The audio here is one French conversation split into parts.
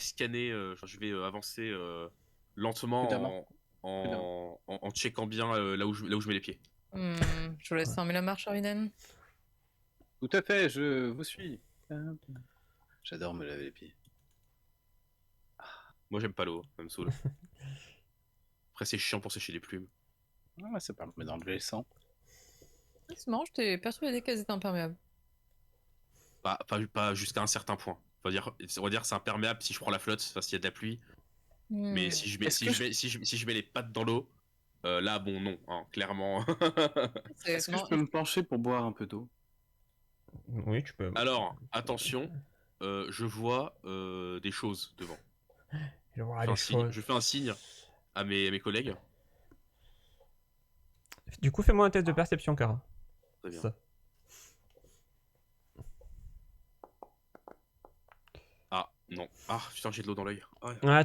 scanner, je vais avancer lentement Prudemment. en checkant bien là où je mets les pieds. Je vous laisse fermer la marche, Arviden. Tout à fait, je vous suis. J'adore me laver les pieds. Moi j'aime pas l'eau, ça me saoule. Après c'est chiant pour sécher les plumes. Ah, ça permet d'enlever le sang. C'est marrant, j'étais persuadée qu'elles étaient imperméables. Pas jusqu'à un certain point. On va dire que c'est imperméable si je prends la flotte, enfin, s'il y a de la pluie. Mais si je mets, Est-ce que si je mets les pattes dans l'eau, là bon non, hein, clairement. Est-ce que je peux me pencher pour boire un peu d'eau? Oui, tu peux. Alors, attention, je vois des choses devant. Je vois les choses. Je fais un signe à mes collègues. Du coup, fais-moi un test de perception, Kara. Très bien. Ça. Ah non. Ah putain, j'ai de l'eau dans l'œil. Ah, Ah,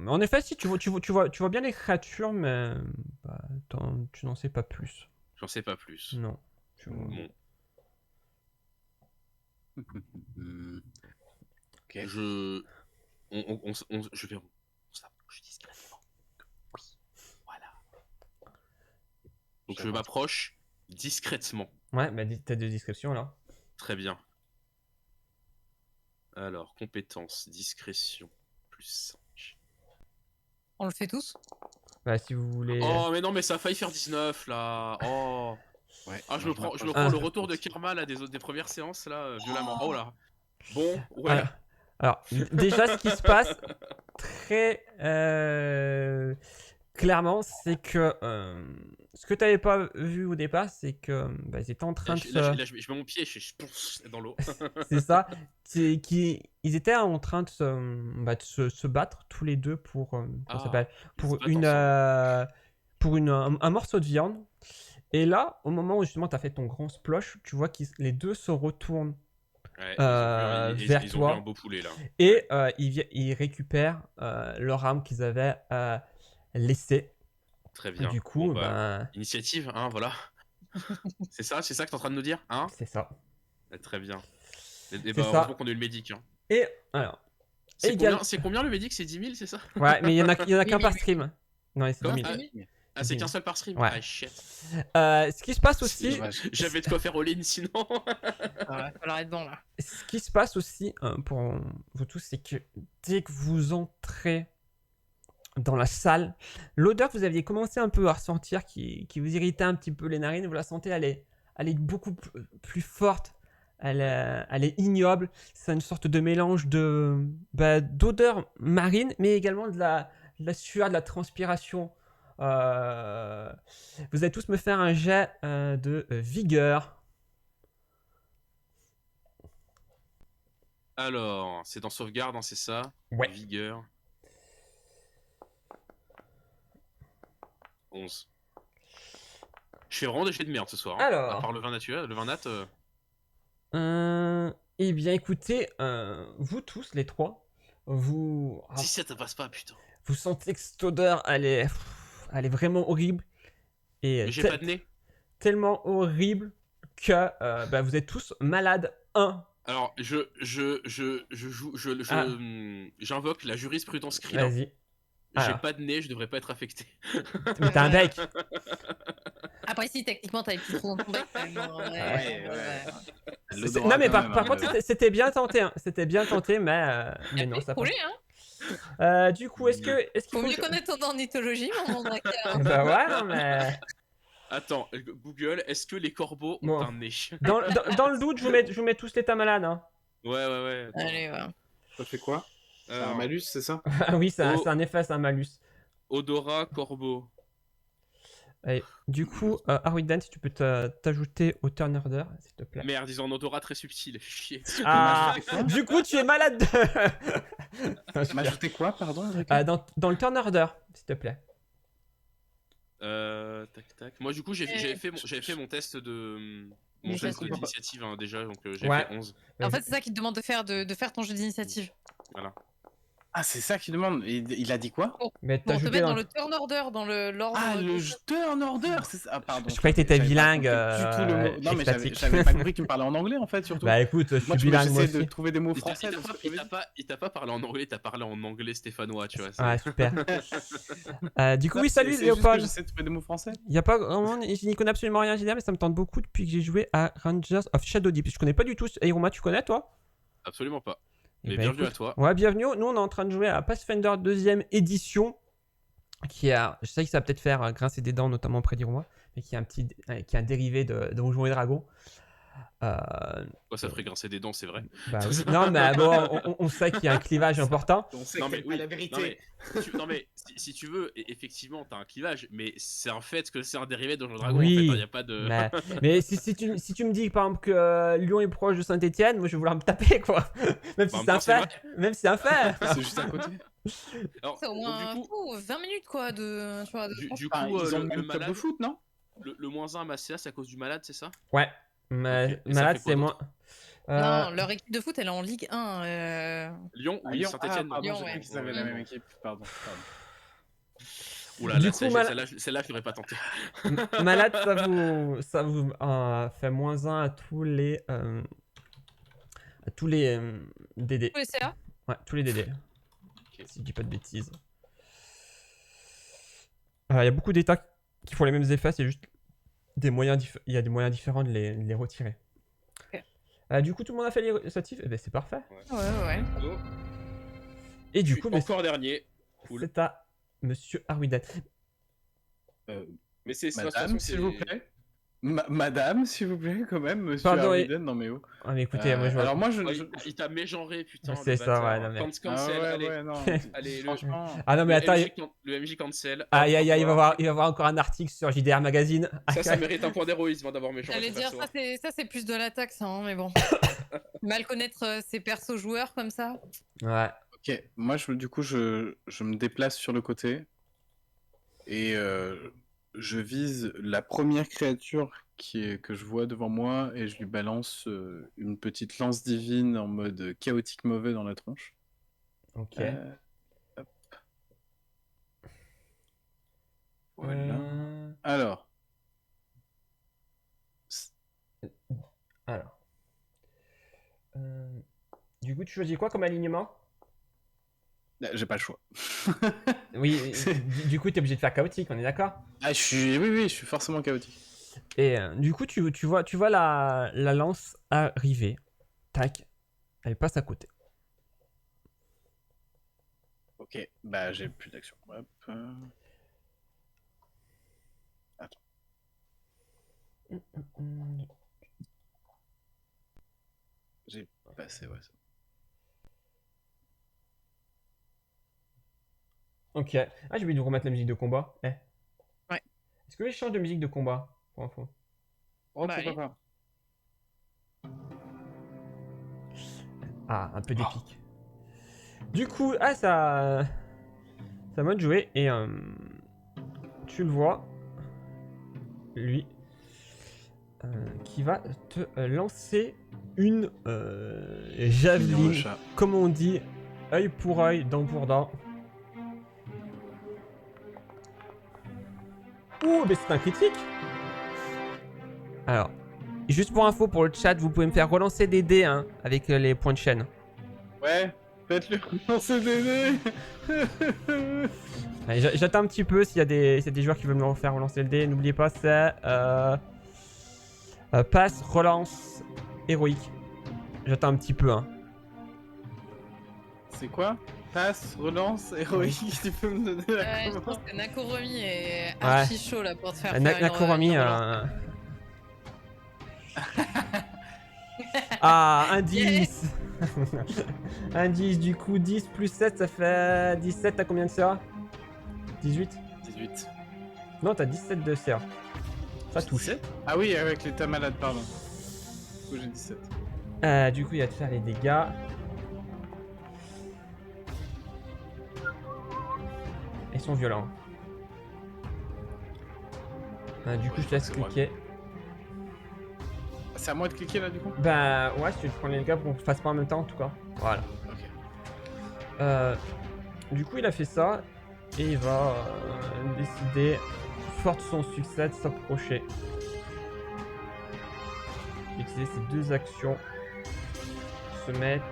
en effet, si tu vois bien les créatures, mais bah, tu n'en sais pas plus. j'en sais pas plus. Non. Bon, Ok. je vais on s'approche discrètement. Oui, voilà. Donc je m'approche discrètement. Ouais, bah test de description là. Très bien. Alors, compétence, discrétion, plus 5. On le fait tous? Bah si vous voulez. Oh, mais non, mais ça a failli faire 19 là. Oh. Ouais, Ah, je me prends Ah. le retour de Kirma là, des premières séances là, violemment. Oh là. Bon, ouais. Alors, déjà, ce qui se passe très clairement, c'est que ce que tu n'avais pas vu au départ, c'est que bah, ils étaient en train de se. Là, je mets mon pied, je ponce dans l'eau. C'est ça. Ils étaient en train de se battre tous les deux pour, comment ça s'appelle, pour un morceau de viande. Et là, au moment où justement tu as fait ton grand splosh, tu vois que les deux se retournent Ouais, vers ils ont toi. vu un beau poulet là. Et ils récupèrent leur arme qu'ils avaient laissée. Très bien. Du coup, bon, initiative, hein, voilà. c'est ça que t'es en train de nous dire, hein? C'est ça. Très bien. Et C'est bah, ça. heureusement qu'on a eu le médic. Hein. Et alors. C'est combien le médic? C'est 10 000, c'est ça? Ouais, mais il y en a qu'un par stream. Non, c'est 10 000. Ah, c'est qu'un seul par stream? Ouais. Ah, shit. Ce qui se passe aussi. J'avais de quoi faire all-in sinon. Ah ouais, falloir être bon là. Ce qui se passe aussi pour vous tous, c'est que dès que vous entrez dans la salle, l'odeur que vous aviez commencé un peu à ressentir qui vous irritait un petit peu les narines, vous la sentez, elle est beaucoup plus forte. Elle est ignoble. C'est une sorte de mélange d'odeur marine, mais également de la sueur, de la transpiration. Vous allez tous me faire un jet de vigueur. Alors, c'est dans sauvegarde, hein, c'est ça? Ouais. Vigueur. 11. Je fais vraiment des jets de merde ce soir. Hein. Alors. À part le vin naturel, le vin nat. Eh bien, écoutez, vous tous, les trois, vous. 17, ça passe pas, putain. Vous sentez que cette odeur, elle est vraiment horrible. Et mais j'ai pas de nez. Tellement horrible que vous êtes tous malades. Alors, j'invoque la jurisprudence Krillin. Vas-y. J'ai pas de nez, je devrais pas être affecté. Mais t'as un bec. Après, si techniquement t'as les petits trous dans ton bec. Non, mais par contre, c'était bien tenté. Hein. C'était bien tenté, mais non, ça passe. Hein. Du coup, est-ce qu'il faut mieux connaître ton ornithologie, mon Drakkar. Bah ouais, non, mais. Attends, Google, est-ce que les corbeaux ont un nez? Dans le doute, je vous mets tous l'état malade. Hein. Ouais. Attends. Allez, ouais. Ça fait quoi? C'est un malus, c'est ça? Ah oui, c'est un effet, c'est un malus. Odorat, corbeau. Allez, du coup, Arwidan, si tu peux t'ajouter au turn order, s'il te plaît. Merde, ils ont un odorat très subtil. Chier. Ah, du coup, tu es malade de... M'ajouter quoi, pardon? Dans le turn order, s'il te plaît. Tac. Moi, du coup, j'avais fait mon test de... Mon test d'initiative hein, déjà, donc j'ai fait 11. En fait, c'est ça qui te demande de faire ton jeu d'initiative. Voilà. Ah, c'est ça qu'il demande. Il a dit quoi? Mais t'as Pour te ajouté mettre dans... dans le turn order, dans l'ordre. Ah, le de- turn order, c'est ça. Ah, pardon. Je croyais que t'étais J'avais pas bilingue, compris du tout le mot. Non, mais extatique. j'avais pas compris qu'il me parlait en anglais, en fait, surtout. Bah écoute, je Moi, suis bilingue moi j'essaie de aussi. trouver des mots Il t'a- français. il t'a dans ce pas- que tu il veux t'a dire. pas, il t'a pas parlé en anglais, t'as parlé en anglais stéphanois, tu vois. Ah super. Du coup Non, oui, c'est salut juste que Léopold. J'essaie de trouver des mots français. Il y a pas vraiment, je n'y connais absolument rien à GDR, mais ça me tente beaucoup depuis que j'ai joué à Rangers of Shadow Deep. Je connais pas du tout. Iruma, tu connais toi? Absolument pas. Eh Mais ben, bienvenue écoute, à toi. Ouais, bienvenue. Nous, on est en train de jouer à Pathfinder 2ème édition, qui a, je sais que ça va peut-être faire grincer des dents, notamment auprès d'Iruma, mais qui est qui est un dérivé de Donjons et Dragons. Quoi, ça ferait grincer des dents, c'est vrai. Bah, oui. Non, mais bon, on sait qu'il y a un clivage important. On sait Non, que mais c'est pas oui, la Non mais, vérité. non, mais si tu veux, effectivement, t'as un clivage, mais c'est un fait que c'est un dérivé de Donjons et Dragons. Oui. En fait, y a pas de. Mais si tu me dis par exemple que Lyon est proche de Saint-Etienne, moi je vais vouloir me taper quoi. Même si Bah, c'est un moi, c'est fait. Même si c'est un fait. C'est juste à côté. Alors, C'est au moins donc, du coup, 20 minutes quoi de. Tu vois, de du transport. coup, Ils ont le le même club malade, de foot, non? le moins 1 à Macea, c'est à cause du malade, c'est ça? Ouais. Ok, et ça Malade, fait quoi c'est moi. Non, leur équipe de foot elle est en Ligue 1. Lyon, Ah, oui, Lyon. Saint-Etienne. Pardon, Lyon, j'ai ouais. cru qu'ils avaient la même équipe. Pardon. Oula, Du là, coup, celle-là, je n'aurais pas tenté. Malade, ça vous fait -1 à tous les DD. Tous les CA. Ouais, tous les DD. Ok. Si je dis pas de bêtises. Il y a beaucoup d'états qui font les mêmes effets, c'est juste il y a des moyens différents de les retirer. Ok. Du coup, tout le monde a fait les récitatifs. Eh ben, c'est parfait. Ouais. Bravo. Et du Je coup, suis encore dernier. Cool. c'est à Monsieur Arwidan. Mais c'est de toute Madame, façon, s'il vous plaît. Madame, s'il vous plaît, quand même, monsieur Pardon, Arwiden, non mais oh. Ah, mais écoutez, moi je vois. Alors moi, Oh, il t'a mégenré, putain. C'est le ça, bâtard. ouais, non, mais- Cancel, Ah allez. ouais, non. Allez, Franchement. Ah non, mais attends, le MJ cancel. aïe aïe aïe, il va Hop, y avoir encore un article sur JDR Magazine. Ça mérite un point d'héroïsme d'avoir mégenré. J'allais ton dire perso. ça c'est plus de l'attaque ça, hein, mais bon. Mal connaître ses persos joueurs comme ça. Ouais. Ok, moi du coup je me déplace sur le côté et je vise la première créature que je vois devant moi et je lui balance une petite lance divine en mode chaotique mauvais dans la tronche. Ok. Hop. Voilà. Euh, Alors, Alors. Du coup, tu choisis quoi comme alignement? j'ai pas le choix. Oui, du coup, t'es obligé de faire chaotique, on est d'accord? Ah, oui, je suis forcément chaotique. Et du coup, tu vois la lance arriver. Tac. Elle passe à côté. Ok, bah j'ai plus d'action. Hop. Attends. J'ai passé, ouais. Ok. Ah, j'ai oublié de vous remettre la musique de combat. Ouais. Est-ce que je change de musique de combat? Pour info. Oh, Bah, pourquoi pas. Ah, un peu d'épique. Du coup, ça m'a joué et tu le vois, lui, qui va te lancer une Le javeline, chat. comme on dit, œil pour œil, dent pour dent. Ouh, mais c'est un critique. Alors, juste pour info, pour le chat, vous pouvez me faire relancer des dés hein, avec les points de chaîne. Ouais, faites-le lancer des dés. Allez, j'attends un petit peu s'il y a des joueurs qui veulent me faire relancer le dé. N'oubliez pas, c'est passe, relance, héroïque. J'attends un petit peu. Hein. C'est quoi? Passe, relance, héroïque, tu peux me donner la Je pense que Nakoromi est Ouais. archi chaud là pour te faire Nakoromi. une relance. Ah, un 10. Un 10, du coup, 10 plus 7, ça fait 17. T'as combien de CA? 18? 18. Non, t'as 17 de CA. Ça touche. 17? Ah oui, avec l'état malade, pardon. Du coup, j'ai 17. Du coup, il va te faire les dégâts. Ils sont violents. Du coup, je te laisse C'est moi. cliquer. C'est à moi de cliquer là, du coup? Bah, ouais, si tu te prends les dégâts pour qu'on fasse pas en même temps, en tout cas. Voilà. Ok. Du coup, il a fait ça et il va décider, fort de son succès, de s'approcher. Utiliser ses 2 actions, se mettre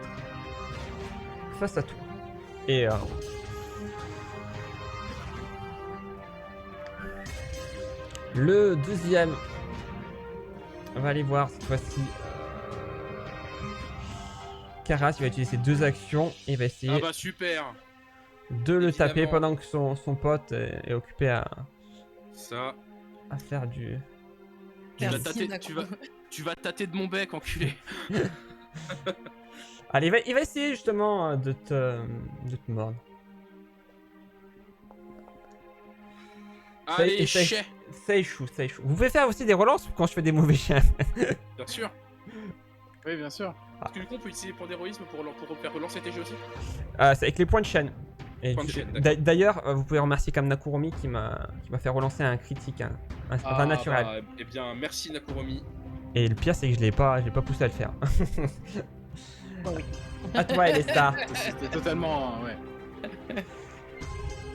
face à toi. Et le deuxième on va aller voir cette fois-ci. Karas, il va utiliser ses 2 actions et il va essayer Ah bah super. de le taper Évidemment. pendant que son pote est occupé à Ça. faire du... Tu vas, Merci, tâter, Nako. tu vas tâter de mon bec, enculé. Allez, il va essayer justement de te mordre. Allez, ça- chais. Ça échoue, ça échoue. Vous pouvez faire aussi des relances quand je fais des mauvais chiens. Bien sûr. Oui, bien sûr. Parce que du coup, on peut utiliser point d'héroïsme pour faire relancer tes jeux aussi. C'est avec les points de chaîne. Et Points de chaîne, d'accord. d'ailleurs, vous pouvez remercier comme Nakuromi qui m'a fait relancer un critique, un naturel. Bah, eh bien, merci Nakuromi. Et le pire, c'est que je l'ai pas poussé à le faire. Oh oui. À toi, Elestar. C'était totalement. Ouais.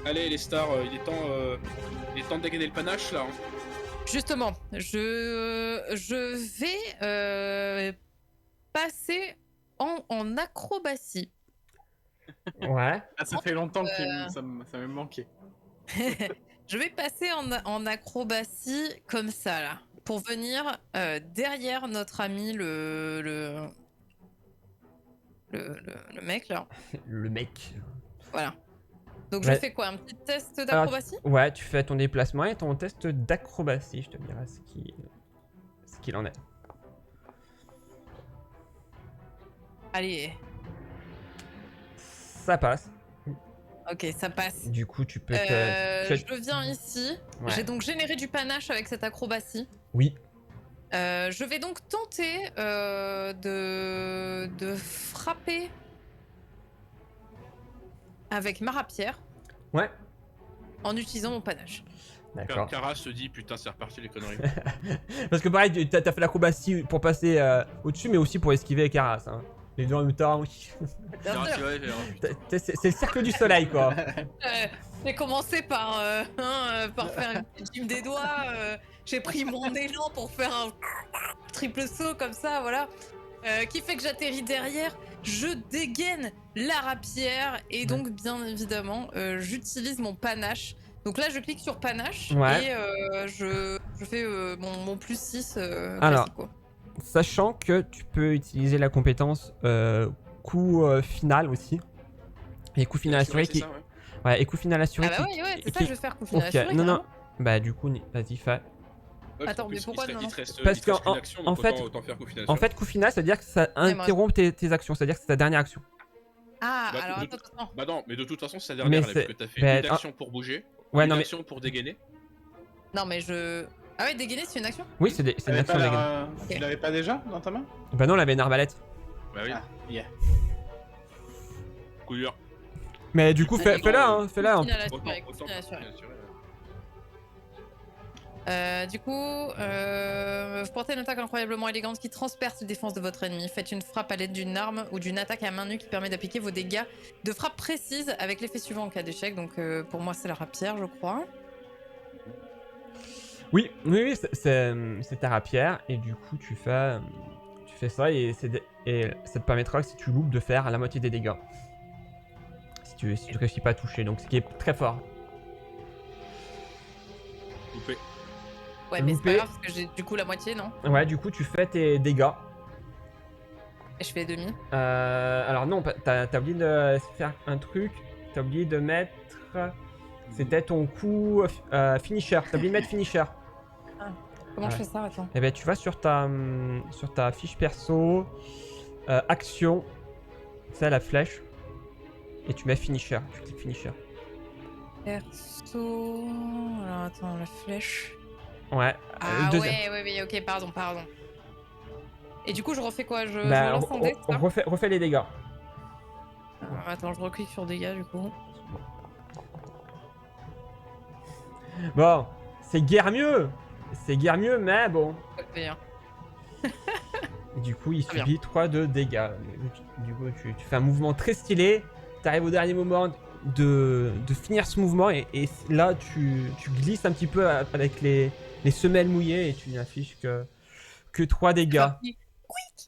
Allez, les stars, il est temps de dégainer le panache là. Hein. Justement, je vais passer en acrobatie. Ouais. Ah, ça fait longtemps que ça me manquait. Je vais passer en acrobatie comme ça là, pour venir derrière notre ami le mec là. Le mec. Voilà. Donc Ouais. je fais quoi? Un petit test d'acrobatie? Ouais, tu fais ton déplacement et ton test d'acrobatie, je te dirai ce qu'il en est. Allez, Ça passe. ok, ça passe. Du coup, tu peux Je viens ici. Ouais. J'ai donc généré du panache avec cette acrobatie. Oui. Je vais donc tenter de frapper avec ma rapière Ouais. en utilisant mon panache. D'accord. Kara se dit putain, c'est reparti les conneries. Parce que pareil, t'as fait l'acrobatie pour passer au-dessus, mais aussi pour esquiver Karas. Hein. Les deux en même temps. Bien Ah, sûr. c'est vrai, C'est le cercle du soleil, quoi. J'ai commencé par faire une petite gym des doigts. J'ai pris mon élan pour faire un triple saut comme ça, voilà. Qui fait que j'atterris derrière. Je dégaine la rapière et donc, bien évidemment, j'utilise mon panache. Donc là, je clique sur panache Ouais. et je fais mon plus 6 Alors. classique, quoi. Sachant que tu peux utiliser la compétence coup final aussi. Et coup final assuré qui. Ça, ouais. Ouais, et coup final assuré Ah bah qui. ouais, c'est ça, qui- je vais faire coup final Ok, assuré, non, non. carrément. Bah, du coup, vas-y, fais. Ouais, Attends, parce mais que pourquoi il non te reste, Parce il te reste qu'en- une action, en donc fait- autant faire coup final. En fait, coup final, ça veut dire que ça interrompt tes actions, c'est-à-dire que c'est ta dernière action. Ah, Bah, alors de attends. Bah non, mais de toute façon, c'est la Mais dernière, là, c'est- parce que t'as fait bah, une action pour bouger, Ouais, une non, mais. action pour dégainer. Non, mais je. Ah ouais, dégainer, c'est une action? Oui, c'est une T'avais action pas de la la- Tu l'avais pas déjà dans ta main? Bah, non, on avait une arbalète. Bah oui, Ah, yeah. coup dur. Mais du coup, Allez, fais-la, hein, fais-la. Coup final Autant, assuré, coup autant final faire assuré. coup final assuré. Du coup, vous portez une attaque incroyablement élégante qui transperce les défenses de votre ennemi. Faites une frappe à l'aide d'une arme ou d'une attaque à main nue qui permet d'appliquer vos dégâts de frappe précise avec l'effet suivant en cas d'échec. Donc pour moi, c'est la rapière, je crois. Oui, c'est ta rapière, et du coup, tu fais ça, et ça te permettra, si tu loupes, de faire la moitié des dégâts. Si tu réussis pas à toucher, donc ce qui est très fort. Loupé. Ouais, mais c'est Loupé. pas grave parce que j'ai du coup la moitié, non? Ouais, du coup, tu fais tes dégâts. Et je fais demi. Alors non, t'as oublié de faire un truc. T'as oublié de mettre... C'était ton coup finisher. T'as oublié de mettre finisher. Comment je Ouais. fais ça? Attends. Et ben tu vas sur ta fiche perso, action, c'est la flèche, et tu mets finisher. Tu cliques finisher. Perso. Alors attends, la flèche. Ouais. Ah deuxième. ouais, ok, pardon. Et du coup, je refais quoi? Je Bah, lance un dé, c'est ça? refais les dégâts. Attends, je reclique sur dégâts du coup. Bon, c'est guère mieux. C'est guère mieux, mais bon. Ok, hein. Et du coup, il Très bien. subit 3 de dégâts. Du coup, tu fais un mouvement très stylé, t'arrives au dernier moment de finir ce mouvement et là tu glisses un petit peu avec les semelles mouillées et tu n'affiches que 3 dégâts. Enfin,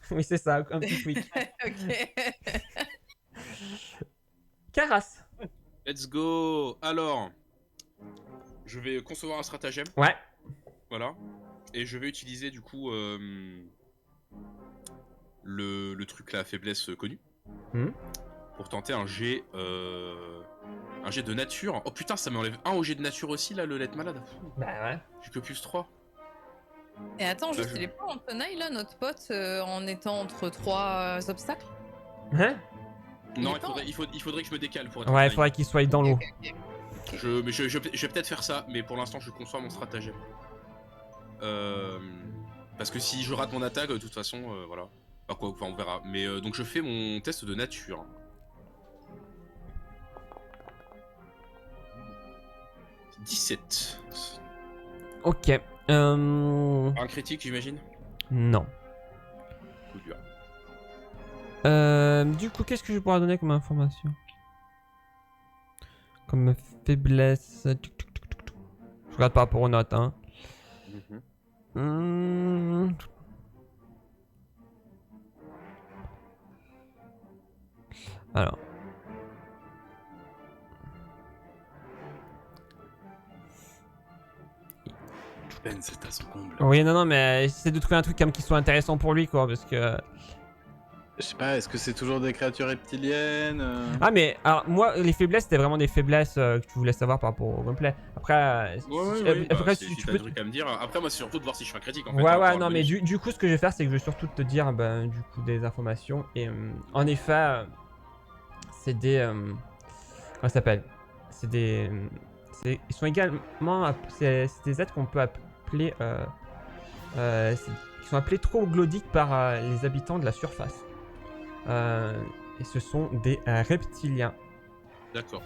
Oui, c'est ça, un petit quick. ok. Caras. Let's go. Alors, je vais concevoir un stratagème. Ouais. Voilà. Et je vais utiliser du coup le truc la faiblesse connue pour tenter un jet de nature. Oh putain, ça m'enlève 1 au jet de nature aussi là, le let malade. Bah ouais. J'ai que plus 3. Et attends, juste, je- il est pas en tenaille là, notre pote, en étant entre 3 obstacles? Hein? Non, est pas il faudrait que je me décale pour être Ouais, il en faudrait qu'il soit dans l'eau. Ok, ok, ok. je vais peut-être faire ça, mais pour l'instant je conçois mon stratagème. Parce que si je rate mon attaque, de toute façon, voilà. Enfin, quoi, enfin, on verra. Mais donc je fais mon test de nature. « 17. Ok. Un critique, j'imagine. Non. Coup dur. Du coup, qu'est-ce que je pourrais donner comme information? Comme faiblesse. Je regarde par rapport aux notes, hein. Alors. Ben, c'est à son comble. Oui, non, mais j'essaie de trouver un truc comme qui soit intéressant pour lui, quoi, parce que... Je sais pas, est-ce que c'est toujours des créatures reptiliennes Ah, mais alors, moi, les faiblesses, c'était vraiment des faiblesses que tu voulais savoir par rapport au gameplay. Après, Après, si si tu t'as peux... des trucs à me dire. Après, moi, c'est surtout de voir si je fais un critique en fait. Ouais, hein, ouais, pour non, un mais bonus. du coup, ce que je vais faire, c'est que je vais surtout te dire, ben, du coup, des informations. Et en effet, c'est des... comment ça s'appelle? C'est des... ils sont également... C'est des êtres qu'on peut appeler... qui sont appelés troglodytes par les habitants de la surface. Et ce sont des reptiliens. D'accord.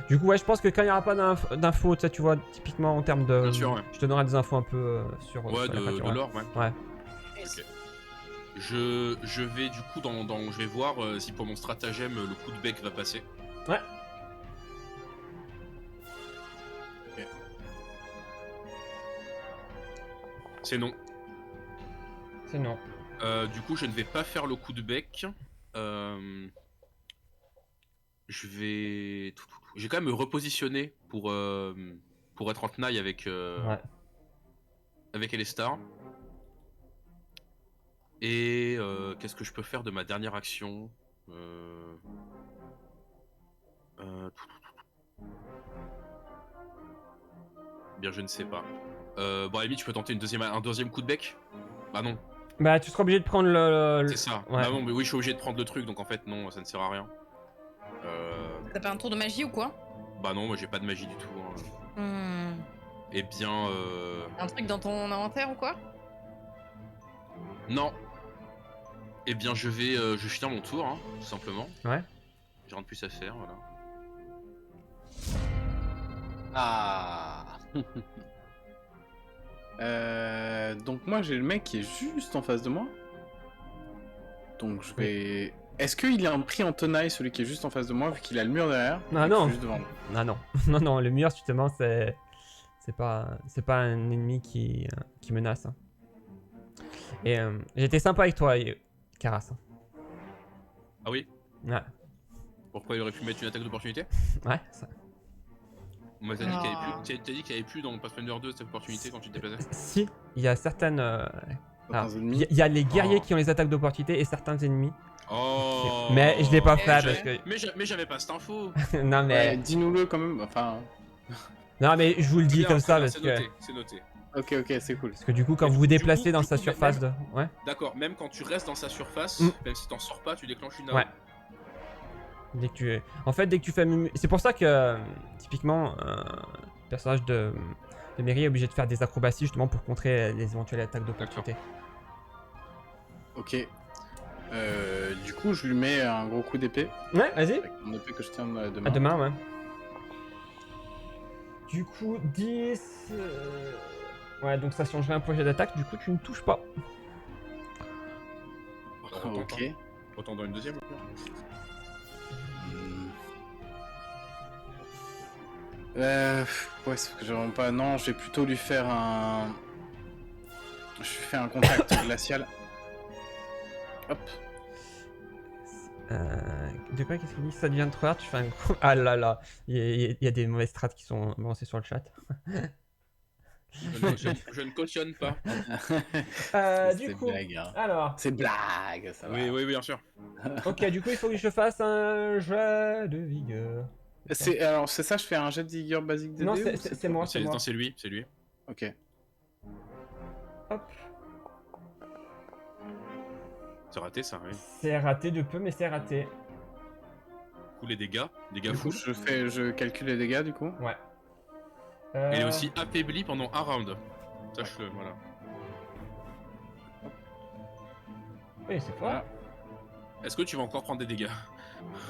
Du coup, ouais, je pense que quand il n'y aura pas d'infos, tu vois, typiquement en termes de... Bien sûr, ouais. Je te donnerai des infos un peu sur Ouais, sur la créature, de ouais. l'or, ouais. Ouais. Ok. Je vais du coup je vais voir si pour mon stratagème le coup de bec va passer. Ouais. Ok. C'est non. C'est non. Du coup, je ne vais pas faire le coup de bec. Je vais quand même me repositionner pour être en tenaille avec Ouais. avec Elestar. Et qu'est-ce que je peux faire de ma dernière action Bien, je ne sais pas. Bon, à la limite, tu peux tenter un deuxième coup de bec. Bah non, Bah, tu seras obligé de prendre c'est ça. Ouais. Bah non, mais oui, je suis obligé de prendre le truc, donc en fait, non, ça ne sert à rien. T'as pas un tour de magie ou quoi? Bah non, moi j'ai pas de magie du tout. Hein. Eh bien, Un truc dans ton inventaire ou quoi? non. Eh bien, je vais finir mon tour, hein, tout simplement. Ouais. J'ai rien de plus à faire, voilà. Ah. Donc moi j'ai le mec qui est juste en face de moi. Donc je vais... Est-ce qu'il est pris en tenaille celui qui est juste en face de moi vu qu'il a le mur derrière? Ah et que non. je suis juste devant lui. Ah non. Non, non, le mur, justement, c'est pas un ennemi qui menace. Hein. Et j'étais sympa avec toi, Caras. Ah oui? Ouais. Pourquoi il aurait pu mettre une attaque d'opportunité? Ouais, ça. Moi, t'as dit qu'il y avait plus, t'as dit qu'il y avait plus dans Pathfinder 2 cette opportunité quand tu te déplaçais? Si, il y a certaines... Certains ennemis. il y a les guerriers Oh. qui ont les attaques d'opportunité et certains ennemis. Oh. Mais je l'ai pas fait Eh, parce que... Mais j'avais pas cette info. non, mais... Ouais, dis-nous-le quand même, enfin... Non, mais je vous le dis Bien, comme très ça bien, parce c'est que... noté, c'est noté. Ok, c'est cool. Parce que du coup, quand Et vous vous du déplacez coup- dans du sa coup, surface même- de... Ouais. D'accord, même quand tu restes dans sa surface, même si t'en sors pas, tu déclenches une AOE. Ouais. Dès que tu... En fait, dès que tu fais... C'est pour ça que, typiquement, le personnage de Mary est obligé de faire des acrobaties justement pour contrer les éventuelles attaques d'opportunité. Ok. Du coup, je lui mets un gros coup d'épée. Ouais, vas-y. Avec mon épée que je tiens de À main. demain, ouais. Du coup, 10... Ouais, donc ça changerait un projet d'attaque. Du coup, tu ne touches pas. Ok. Autant dans une deuxième. Ouais, c'est que j'ai vraiment pas. Non, je vais plutôt lui faire un. Je lui fais un contact glacial. Hop. De quoi, qu'est-ce qu'il dit? Ça devient trop rare, tu fais un gros... Ah là là, il y a des mauvaises strates qui sont balancées sur le chat. Je ne cautionne pas. Du C'est coup, blague, hein. alors... C'est blague, ça va. Oui, bien sûr. Ok, du coup, il faut que je fasse un jet de vigueur. Alors, c'est ça, je fais un jet de vigueur basique de Non, dés ou c'est moi, c'est moi. Non, c'est lui. Ok. Hop. C'est raté, ça, oui. C'est raté de peu, mais c'est raté. Du coup, les dégâts Du coup, full. je calcule les dégâts, du coup. Ouais. Il est aussi affaibli pendant un round. Sache-le, voilà. Oui, c'est fort. Voilà. Est-ce que tu vas encore prendre des dégâts?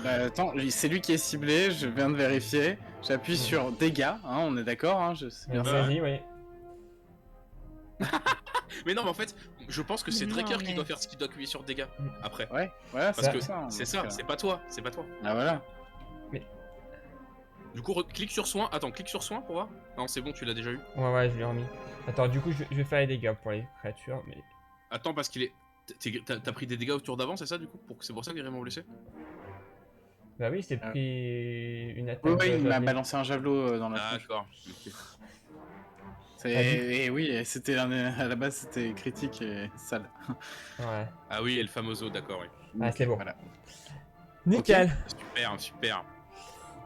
Bah, attends, c'est lui qui est ciblé, je viens de vérifier. J'appuie sur dégâts, hein, on est d'accord, hein, c'est bien ça. Vas-y, oui. Mais non, mais en fait, je pense que c'est Non, Draker qui mais- doit faire ce qui doit appuyer sur dégâts après. Ouais, voilà, Parce que ça. c'est donc, ça, c'est pas toi, c'est pas toi. Ah, voilà. Du coup, clique sur soin. Attends, clique sur soin pour voir. Non, c'est bon, tu l'as déjà eu. Ouais, je l'ai remis. Attends, du coup, je vais faire les dégâts pour les créatures, mais... Attends, parce qu'il est. T'as pris des dégâts au tour d'avant, c'est ça du coup? C'est pour ça qu'il est vraiment blessé? Bah oui, c'est pris une attaque. Oui, de il m'a javelot. balancé un javelot dans la tronche. D'accord. Et oui, c'était à la base c'était critique et sale. Ouais. Ah oui, El Famoso, d'accord, oui. Ah, c'est bon. Voilà. Nickel. Super.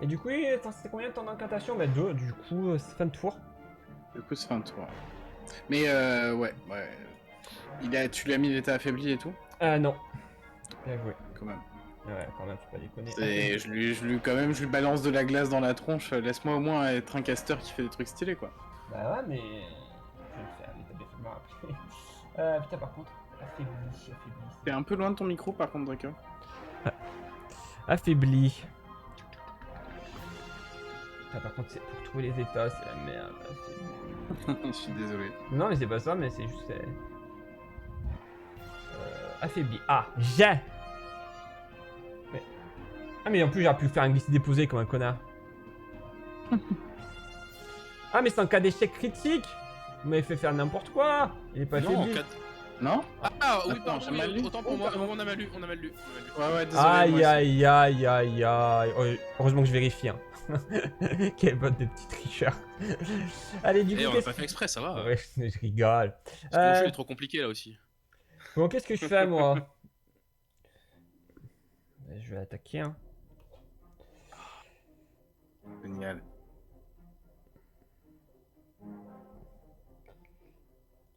Et du coup, attends, c'était combien de temps d'incantation? Bah 2, du coup, c'est fin de tour. Du coup, c'est fin de tour. Mais ouais. Tu lui as mis l'état affaibli et tout? Non. Bien joué. Quand même. Ouais, quand même, faut pas déconner. Je lui balance de la glace dans la tronche. Laisse-moi au moins être un caster qui fait des trucs stylés, quoi. Bah ouais, mais... Je vais le faire, l'état d'éphémère après. Putain, par contre, affaibli. T'es un peu loin de ton micro, par contre, Draker. Affaibli. Putain, par contre, pour trouver les états, c'est la merde. Affaibli. Je suis désolé. Non, mais c'est pas ça, mais c'est juste... affaibli. Ah, j'ai. Ah, mais en plus, j'aurais pu faire un glisser-déposer comme un connard. Ah, mais c'est en cas d'échec critique. Vous m'avez fait faire n'importe quoi. Il est pas Non, en affaibli. cas de- Non? Ah oui, Attends, pardon, j'ai mal lu. autant pour moi, on a mal lu. Ouais, désolé. Aïe, moi aussi. aïe. Oh, heureusement que je vérifie. Hein. Quelle botte de petit tricheur. Allez, du coup, Eh, on a qu'est-ce pas fait exprès, ça va. Ouais, je rigole. Parce que mon jeu est trop compliqué là aussi. Bon, qu'est-ce que je fais, moi? Je vais attaquer, hein. Génial.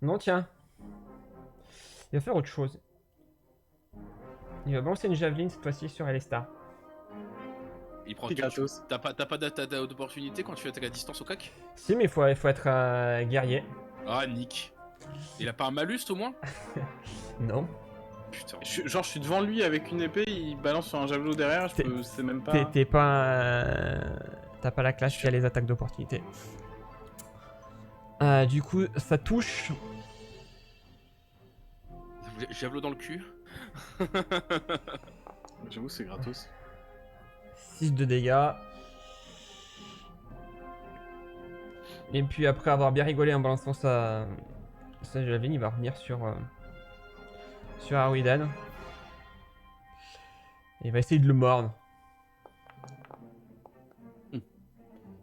Non, tiens. Il va faire autre chose. Il va balancer une javeline cette fois-ci sur Alestar. Il prend C'est gratos. T'as pas d'opportunité quand tu attaques à distance au cac? Si, mais il faut être guerrier. Ah, Nick. Il a pas un malus au moins? Non. Putain. Je suis devant lui avec une épée, il balance sur un javelot derrière, c'est même pas... T'es pas... T'as pas la classe qui a les attaques d'opportunité. Du coup, ça touche. Javelot dans le cul. J'avoue, c'est gratos. 6 de dégâts. Et puis après avoir bien rigolé en balançant sa javeline, il va revenir sur Arwidan. Et il va essayer de le mordre.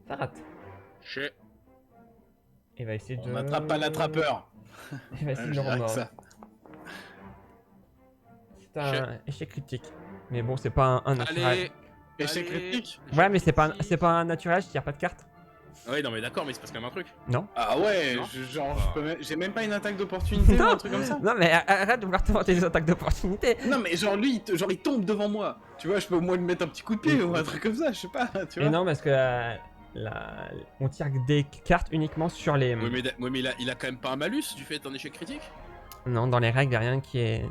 Ça rate. Chez. Il va essayer de... On n'attrape pas l'attrapeur. Il va essayer de Je le dirais que remordre. ça. C'est un échec critique. Mais bon, c'est pas un naturel. Allez. Échec Allez. critique. Ouais, mais c'est pas un naturel, je tire pas de carte. Ouais, non, mais d'accord, mais il se passe quand même un truc. Non. Ah ouais, Non. j'ai même pas une attaque d'opportunité ou Non. un truc comme ça. Non, mais arrête de vouloir te vanter des attaques d'opportunité. Non mais genre lui, il tombe devant moi. Tu vois, je peux au moins lui mettre un petit coup de pied ou un truc comme ça, je sais pas, tu Mais vois. non, parce que on tire des cartes uniquement sur les... Oui, mais il a quand même pas un malus du fait d'un échec critique. Non, dans les règles, il n'y a rien qui est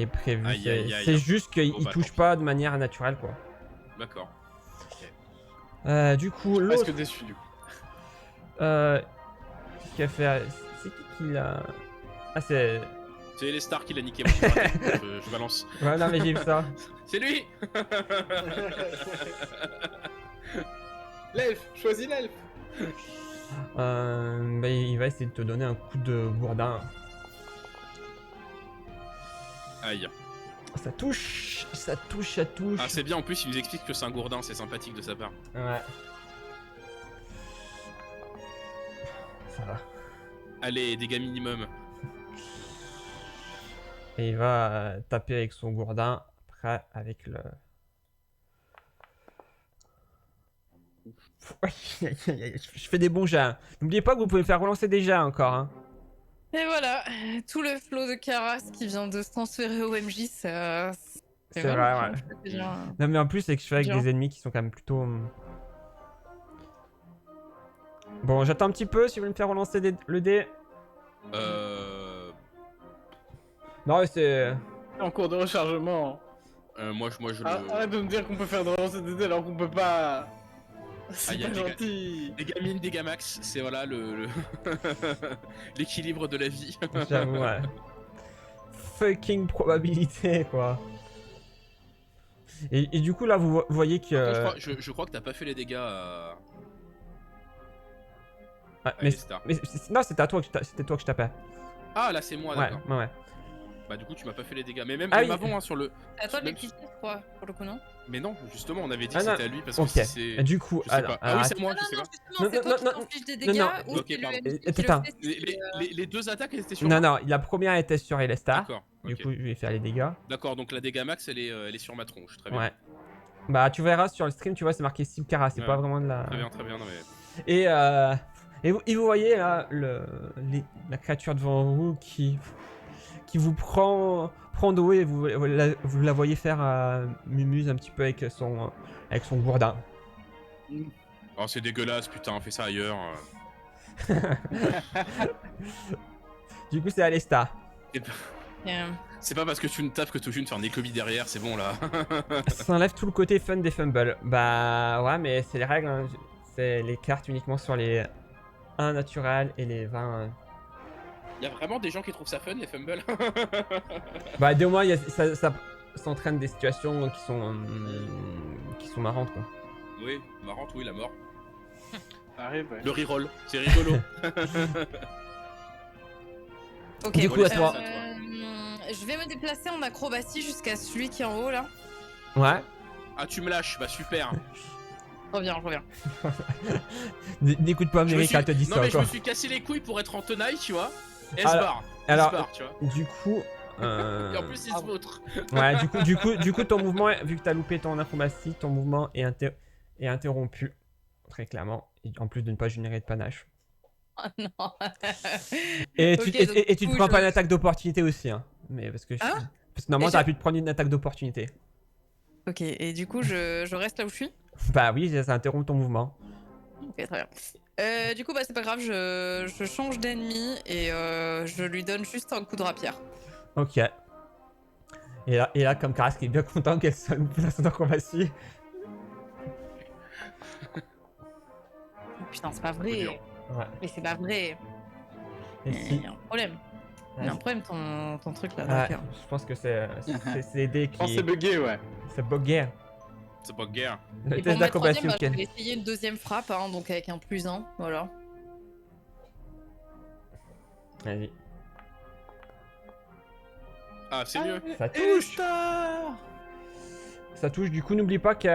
prévu. Aïe, aïe, aïe. C'est juste qu'il Bon, bah, touche tant pas de manière naturelle, quoi. D'accord. Du coup, Je suis presque l'autre... déçu du coup. Qu'est-ce qu'il a fait? C'est qui l'a... Ah, c'est... C'est les stars qui l'a niqué, moi. je balance. Ouais, non, mais j'ai vu ça. C'est lui. L'elfe, choisis l'elfe. Bah, il va essayer de te donner un coup de gourdin. Aïe. Ça touche, ça touche, ça touche. Ah, c'est bien, en plus, il nous explique que c'est un gourdin, c'est sympathique de sa part. Ouais. Ça va. Allez, dégâts minimum. Et il va taper avec son gourdin. Après, avec le... Je fais des bons jets. Hein. N'oubliez pas que vous pouvez faire relancer des jets encore. Hein. Et voilà, tout le flot de Karas qui vient de se transférer au MJ, ça... C'est vrai, ouais. Déjà... Non mais en plus c'est que je fais avec Dur. des ennemis qui sont quand même plutôt... Bon, j'attends un petit peu si vous voulez me faire relancer le dé. Non mais c'est... En cours de rechargement. Moi je Arrête de me dire qu'on peut faire de relancer des dés alors qu'on peut pas. C'est y a pas des gars- gentil. Dégâts min, dégâts max, c'est voilà le... l'équilibre de la vie. J'avoue, ouais. Fucking probabilité, quoi. Et du coup, là, vous voyez que... Je crois que t'as pas fait les dégâts à... Ouais, les stars. non, c'était toi que je tapais. Ah, là c'est moi, Ouais, d'accord. ouais. Bah du coup tu m'as pas fait les dégâts. Mais même, Ah même oui. avant, hein, sur le... C'est à toi de les Même- piquer, je crois, pour le coup, non? Mais non, justement, on avait dit Ah, que non. c'était à lui parce Ok. que si c'est... Du coup, Je sais pas. Ah oui, attends. c'est moi, Non, je sais non, pas. justement, c'est toi qui non, t'infliges des non, dégâts non. ou Ok, c'est le pardon. MJ qui Attends. le fait, Les deux attaques, elles étaient sur Non, moi. non, la première était sur Elestar. D'accord, Du ok. coup, je vais faire les dégâts. D'accord, donc la dégâts max, elle est sur ma tronche, très bien. Ouais. Bah, tu verras sur le stream, tu vois, c'est marqué Cible Cara, c'est Ouais. pas vraiment de la... Très bien, non mais... Et vous voyez là la créature devant vous qui vous prend de haut et vous la voyez faire mumuse un petit peu avec son gourdin. Oh, c'est dégueulasse, putain, fais ça ailleurs. Du coup, c'est Alesta. C'est pas parce que tu ne tapes que tu viens de faire un écobie derrière, c'est bon là. Ça enlève tout le côté fun des fumbles. Bah ouais, mais c'est les règles. Hein. C'est les cartes uniquement sur les 1 naturel et les 20. Y'a vraiment des gens qui trouvent ça fun, les fumbles. Bah, de moins, ça s'entraîne des situations qui sont marrantes quoi. Oui, marrante, oui, la mort. Arrive, ouais. Le reroll, c'est rigolo. Ok, Du coup, à toi. je vais me déplacer en acrobatie jusqu'à celui qui est en haut là. Ouais. Ah, tu me lâches, bah super. Je reviens. N'écoute pas Je me América, elle te dit Non ça mais je me encore. suis cassé les couilles pour être en tenaille, tu vois. Et elle se Alors- barre. alors- Elle se barre, tu vois. Du coup. Et en plus, il se vautre. Ouais, du coup, ton mouvement, vu que t'as loupé ton acrobatie, ton mouvement est interrompu. Très clairement. Et en plus de ne pas générer de panache. Oh non. Et Ok, tu, donc, et du tu te coup, prends je- pas une attaque d'opportunité aussi. Hein. Mais parce que. Ah parce que normalement, Et t'aurais pu te prendre une attaque d'opportunité. Ok, et du coup, je reste là où je suis. Bah oui, ça interrompt ton mouvement. Ok, très bien. Du coup, bah, c'est pas grave, je change d'ennemi et je lui donne juste un coup de rapière. Ok. Et là comme Karas qui est bien content qu'elle soit loupée dans son acrobatie. Putain, c'est pas Coup vrai. dur. Ouais. Mais c'est pas vrai. Et Il si. y a un problème. Il y a un problème, ton truc là. Ouais, rapière. je pense que c'est les dés Je pense que qui. c'est bugué, ouais. C'est bugué. C'est pas guerre. Le Et test pour ma d'acrobatie, troisième, bah, ok. je vais essayer une deuxième frappe, hein, donc avec un +1, voilà. Vas-y. Ah, c'est mieux. Ça touche. Ça touche, du coup, n'oublie pas que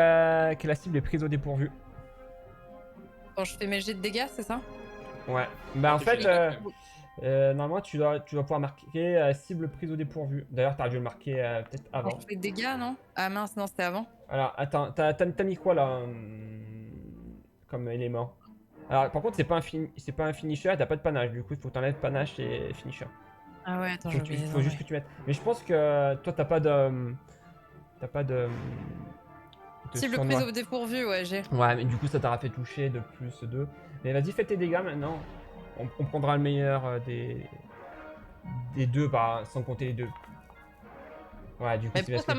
la cible est prise au dépourvu. Quand je fais mes jets de dégâts, c'est ça? Ouais. Bah, en T'es fait, fini. normalement, tu dois pouvoir marquer cible prise au dépourvu. D'ailleurs, t'aurais dû le marquer peut-être Quand avant. je fais dégâts, non? Ah mince, non, c'était avant. Alors, attends, t'as mis quoi là comme élément? Alors, par contre, c'est pas un finisher, t'as pas de panache. Du coup, il faut que t'enlèves panache et finisher. Ah ouais, attends, Faut, je vais. faut juste que tu mettes. Mais je pense que toi, t'as pas de. T'as pas de. Cible sournois. prise au dépourvu, ouais, j'ai. Ouais, mais du coup, ça t'aura fait toucher de plus 2. Mais vas-y, fais tes dégâts maintenant. On prendra le meilleur des deux, sans compter les deux. Ouais, du coup, Mais c'est parce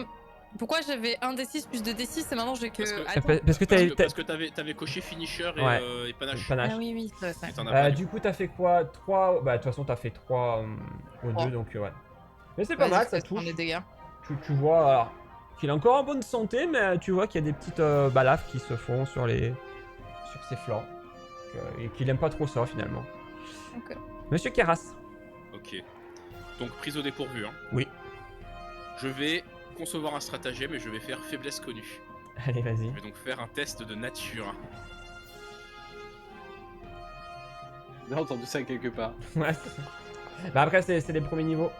pourquoi j'avais un D6 plus 2 D6 et maintenant j'ai que. Parce que- Attends. parce que Parce que t'avais coché finisher Ouais. et panache. panache. Ah oui, oui, c'est ça. Et t'en as pas, Du coup, t'as fait quoi? 3. Bah, de toute façon, t'as fait 3 aux Trois. deux, donc ouais. Mais c'est pas Vas-y, mal, ça fais prendre touche. les dégâts. Tu vois qu'il est encore en bonne santé, mais tu vois qu'il y a des petites balafres qui se font sur sur ses flancs. Et qu'il aime pas trop ça finalement. Ok. Monsieur Keras. Ok. Donc prise au dépourvu. Hein. Oui. Je vais concevoir un stratagème et je vais faire faiblesse connue. Allez, vas-y. Je vais donc faire un test de nature. J'ai entendu ça quelque part. Ouais, c'est ça. Bah après, c'est les premiers niveaux.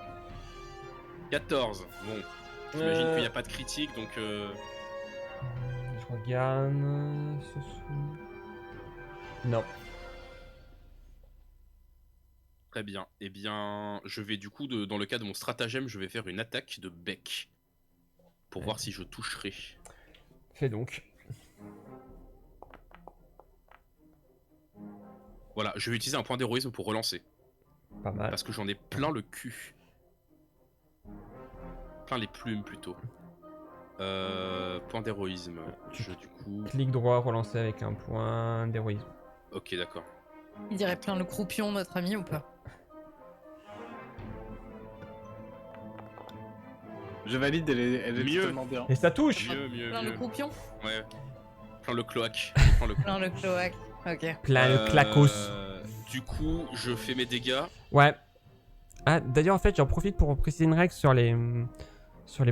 14. Bon. J'imagine qu'il n'y a pas de critique, donc... Je regarde... Non. Très bien. Eh bien, je vais du coup, dans le cas de mon stratagème, je vais faire une attaque de bec. Pour voir si je toucherai. Fais donc. Voilà, je vais utiliser un point d'héroïsme pour relancer. Pas mal. Parce que j'en ai plein le cul. Plein les plumes, plutôt. Point d'héroïsme. Du coup... Clic droit, relancer avec un point d'héroïsme. Ok, d'accord. Il dirait plein le croupion, notre ami, ou pas? Je valide, elle est Mieux. totalement bien. Et ça touche. Mieux. Plein le croupion? Ouais. Plein le cloaque. Plein le Plein le cloaque. Ok. Plein le clacos. Du coup, je fais mes dégâts. Ouais. Ah, d'ailleurs, en fait, j'en profite pour préciser une règle sur les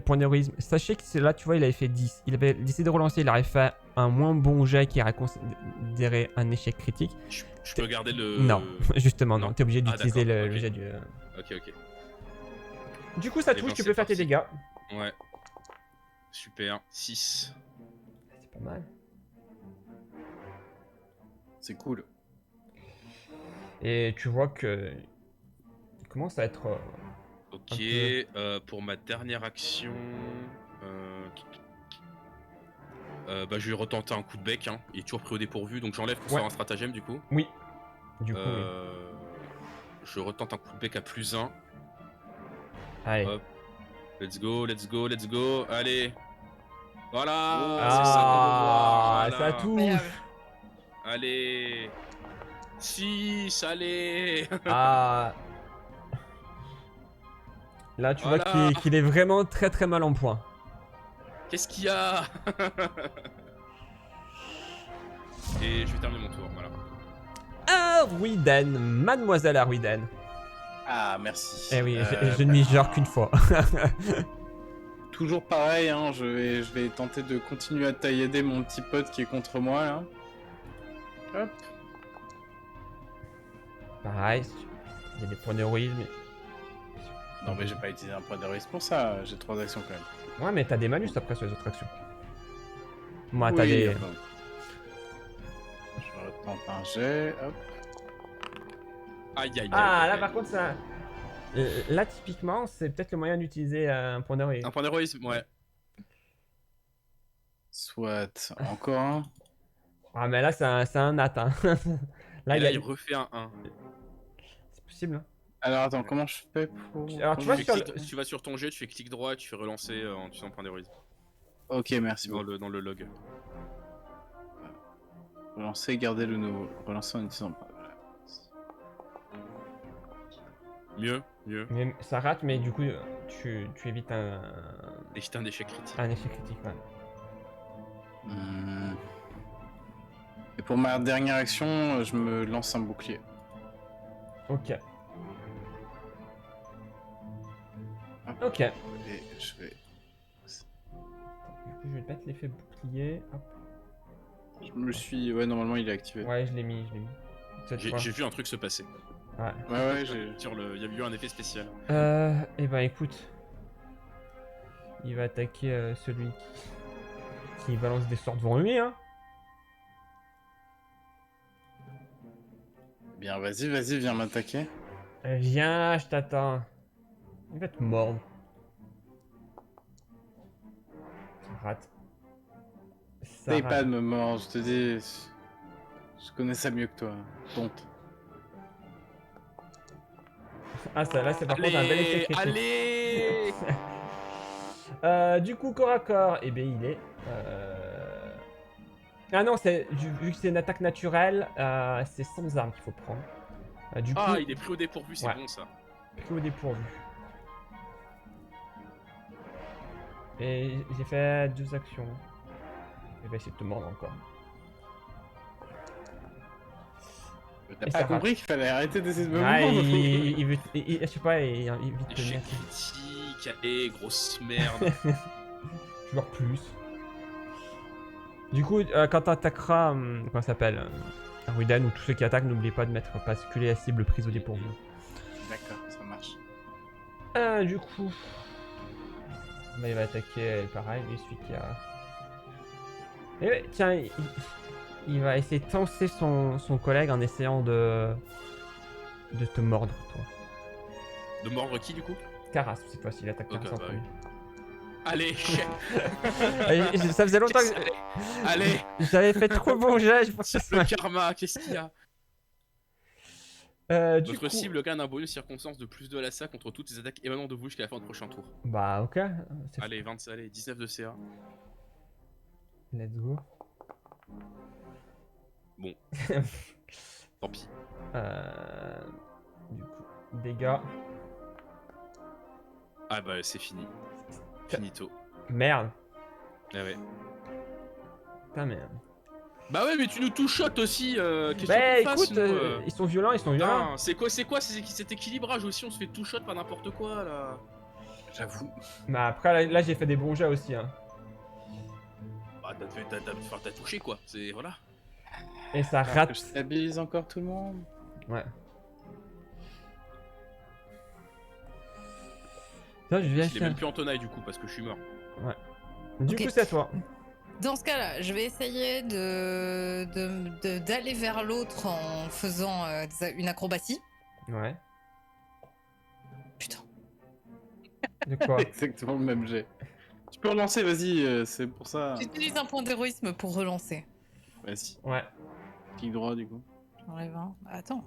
points d'héroïsme. Sachez que là, tu vois, il avait fait 10. Il avait décidé de relancer, il aurait fait un moins bon jet qui aurait considéré un échec critique. Je peux garder le... Non, justement, non. Non. T'es obligé Ah, d'utiliser d'accord, le ok. jet du... Ok. Du coup, ça Eh touche, ben, tu c'est peux faire tes parti. dégâts. Ouais. Super. 6. C'est pas mal. C'est cool. Et tu vois que... Il commence à être... Ok. Un Pour ma dernière action... bah, je vais retenter un coup de bec. Hein. Il est toujours pris au dépourvu, donc j'enlève pour Ouais. faire un stratagème, du coup. Oui. Du coup, oui. Je retente un coup de bec à +1. Allez. Hop. Let's go. Allez. Voilà. Ah, C'est ça qu'on veut voir. ça Voilà. touche. Incroyable. Allez. 6, allez. Ah. Là, tu vois Voilà. qu'il est vraiment très très mal en point. Qu'est-ce qu'il y a? Et je vais terminer mon tour, voilà. Arwiden, mademoiselle Arwiden. Ah, merci. Eh oui, je ne mijeure qu'une fois. Toujours pareil, hein, je vais tenter de continuer à taillader mon petit pote qui est contre moi, là. Hop. Pareil, il y a des points d'héroïsme. Non, mais j'ai pas utilisé un point d'héroïsme pour ça, j'ai 3 actions quand même. Ouais, mais t'as des malus après sur les autres actions. Moi, t'as Oui, des... enfin. Je retente un jet, hop. Aïe. Ah, là par contre, ça... Là, typiquement, c'est peut-être le moyen d'utiliser un point d'héroïsme. Un point d'héroïsme, ouais. Soit encore un. Ah, mais là, c'est un nat. Hein. Là, Et il là, y a... il refait un 1. C'est possible. Hein. Alors attends, comment je fais pour... Alors, tu vois, Tu, sur tu vas sur ton jet, tu fais clic droit et tu fais relancer en utilisant point d'héroïsme. Ok, merci beaucoup. Dans le log. Relancer, garder le nouveau. Relancer en utilisant... Mieux. Mais ça rate, mais du coup, tu évites Et j'étais un échec critique. un échec critique. Ouais. Et pour ma dernière action, je me lance un bouclier. Ok. Hop. Ok. Et je vais... Du coup, je vais te mettre l'effet bouclier. Hop. Je me suis... Ouais, normalement il est activé. Ouais, je l'ai mis. Cette fois. J'ai vu un truc se passer. Ouais. Ouais, j'ai... Il y a eu un effet spécial. Et ben écoute. Il va attaquer celui qui balance des sorts devant lui, hein. Bien, vas-y, viens m'attaquer. Viens, je t'attends. Il va te mordre. Ça rate. Ça T'es rate. pas de me mordre, je te dis... Je connais ça mieux que toi. Tonte. Ah, ça là, c'est par contre un bel effet critique. Allez. Du coup, corps à corps, eh bien, il est. Ah non, vu que c'est une attaque naturelle, c'est sans arme qu'il faut prendre. Du coup, Il est pris au dépourvu, c'est Ouais. bon ça. pris au dépourvu. Et j'ai fait 2 actions. Il va essayer de te mordre encore. T'as Et pas ça compris qu'il fallait arrêter d'essayer de me Ah, vendre. il veut. Je sais pas, il veut te Échec mettre. critique, allez, grosse merde. Joueur plus. Du coup, quand t'attaqueras, comment ça s'appelle Rudan ou tous ceux qui attaquent, n'oubliez pas de mettre basculer la cible prise au dépourvu. D'accord, ça marche. Du coup. Bah, il va attaquer pareil, lui, celui qui a. Et ouais, tiens, il va essayer de tenser son collègue en essayant de te mordre, toi. De mordre qui du coup? Caras, cette fois-ci, il attaque Ok, Caras en bah premier. Allez, chef. Ça faisait longtemps que Allez, j'avais fait trop bon jet, je pense que ça le karma, qu'est-ce qu'il y a? du Votre coup... cible gagne un bonus circonstance de plus 2 à la SA contre toutes les attaques émanant de vous jusqu'à la fin du prochain tour. Bah, ok. Allez, 20, allez, 19 de CA. Let's go. Bon. Tant pis. Du coup, dégâts. Ah bah c'est fini. Finito. Merde. Ah ouais. Putain, merde. Bah ouais, mais tu nous touchotes aussi. Qu'est-ce Bah, qu'on fasse, écoute, nous, ils sont violents, ils sont violents. Putain, c'est quoi cet équilibrage aussi? On se fait touchot par n'importe quoi là. J'avoue. Mais après, là j'ai fait des bons jets aussi. Hein. Bah t'as touché quoi. C'est voilà. Et ça Alors rate. que je stabilise encore tout le monde. Ouais. Tiens, je Je l'ai vérifie. même plus en tenaille du coup parce que je suis mort. Du Ok. coup, c'est à toi. Dans ce cas-là, je vais essayer d'aller vers l'autre en faisant une acrobatie. Ouais. Putain. De quoi? Exactement le même jet. Tu peux relancer, vas-y, c'est pour ça. J'utilise un point d'héroïsme pour relancer. Vas-y. Ouais. Clic droit du coup. J'enlève un. Attends.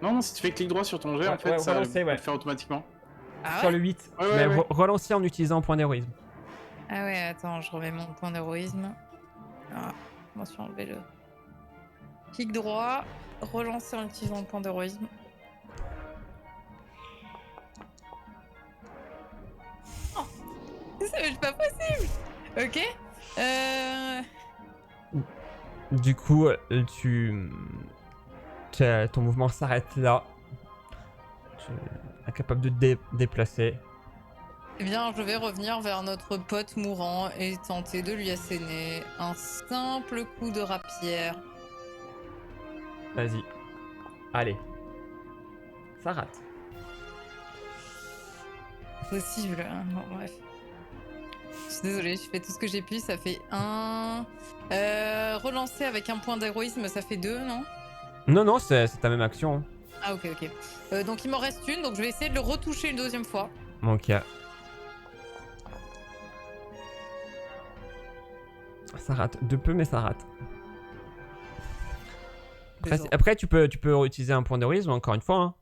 Non, si tu fais clic droit sur ton jet, Ouais, en fait, ouais, ça relancer, va ouais. le faire automatiquement. Ah Sur ouais le 8. Ouais, Mais ouais. relancer en utilisant un point d'héroïsme. Ah ouais, attends, je remets mon point d'héroïsme. Ah, attention, enlevez-le. Clic droit, relancer en utilisant le point d'héroïsme. Oh, c'est pas possible. Ok. Du coup, ton mouvement s'arrête là. Tu es incapable de te déplacer. Eh bien, je vais revenir vers notre pote mourant et tenter de lui asséner un simple coup de rapière. Vas-y. Allez. Ça rate. Possible. Hein. Bon, bref. Je suis désolée, je fais tout ce que j'ai pu. Ça fait 1. Relancer avec un point d'héroïsme, ça fait 2, non? Non, c'est ta même action. Ah, ok. Donc il m'en reste une, donc je vais essayer de le retoucher une deuxième fois. Ok. Ça rate. De peu, mais ça rate. Après, tu peux utiliser un point d'héroïsme encore une fois. Hein.